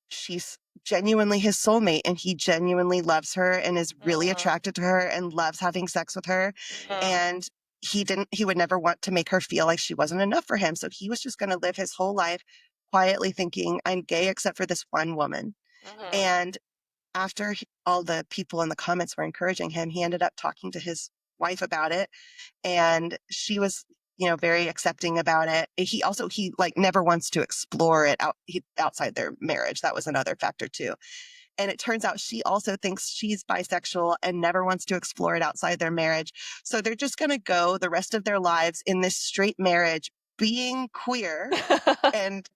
she's genuinely his soulmate and he genuinely loves her and is really
Mhm.
attracted to her and loves having sex with her.
Mhm.
And he would never want to make her feel like she wasn't enough for him. So he was just going to live his whole life quietly thinking, I'm gay except for this one woman.
Mhm.
And after all the people in the comments were encouraging him, he ended up talking to his wife about it. And she was, very accepting about it. He like never wants to explore it outside their marriage. That was another factor too. And it turns out she also thinks she's bisexual and never wants to explore it outside their marriage. So they're just going to go the rest of their lives in this straight marriage being queer and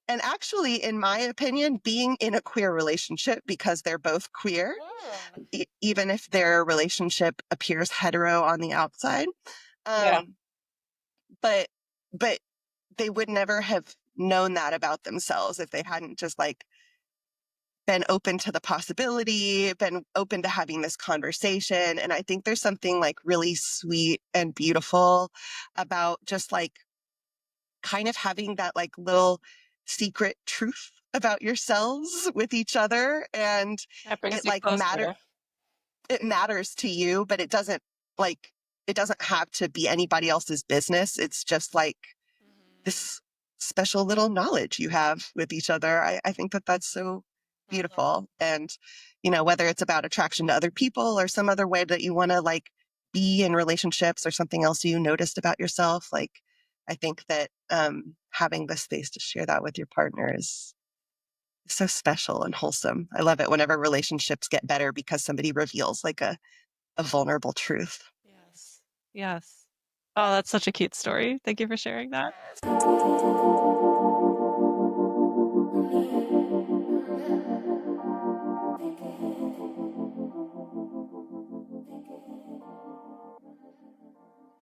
and actually, in my opinion, being in a queer relationship because they're both queer,
Mm.
even if their relationship appears hetero on the outside.
Yeah.
Um, but but they would never have known that about themselves if they hadn't just like been open to the possibility, been open to having this conversation. And I think there's something like really sweet and beautiful about just like kind of having that like little secret truth about yourselves with each other. And
That brings
it
you
like
closer.
it matters to you, but like it doesn't have to be anybody else's business. It's just like
Mhm.
this special little knowledge you have with each other. I think that that's so
Mhm.
beautiful. And, whether it's about attraction to other people or some other way that you want to like be in relationships or something else you noticed about yourself, like I think that having the space to share that with your partner is so special and wholesome. I love it whenever relationships get better because somebody reveals like a vulnerable truth.
Yes. Yes. Oh, that's such a cute story. Thank you for sharing that.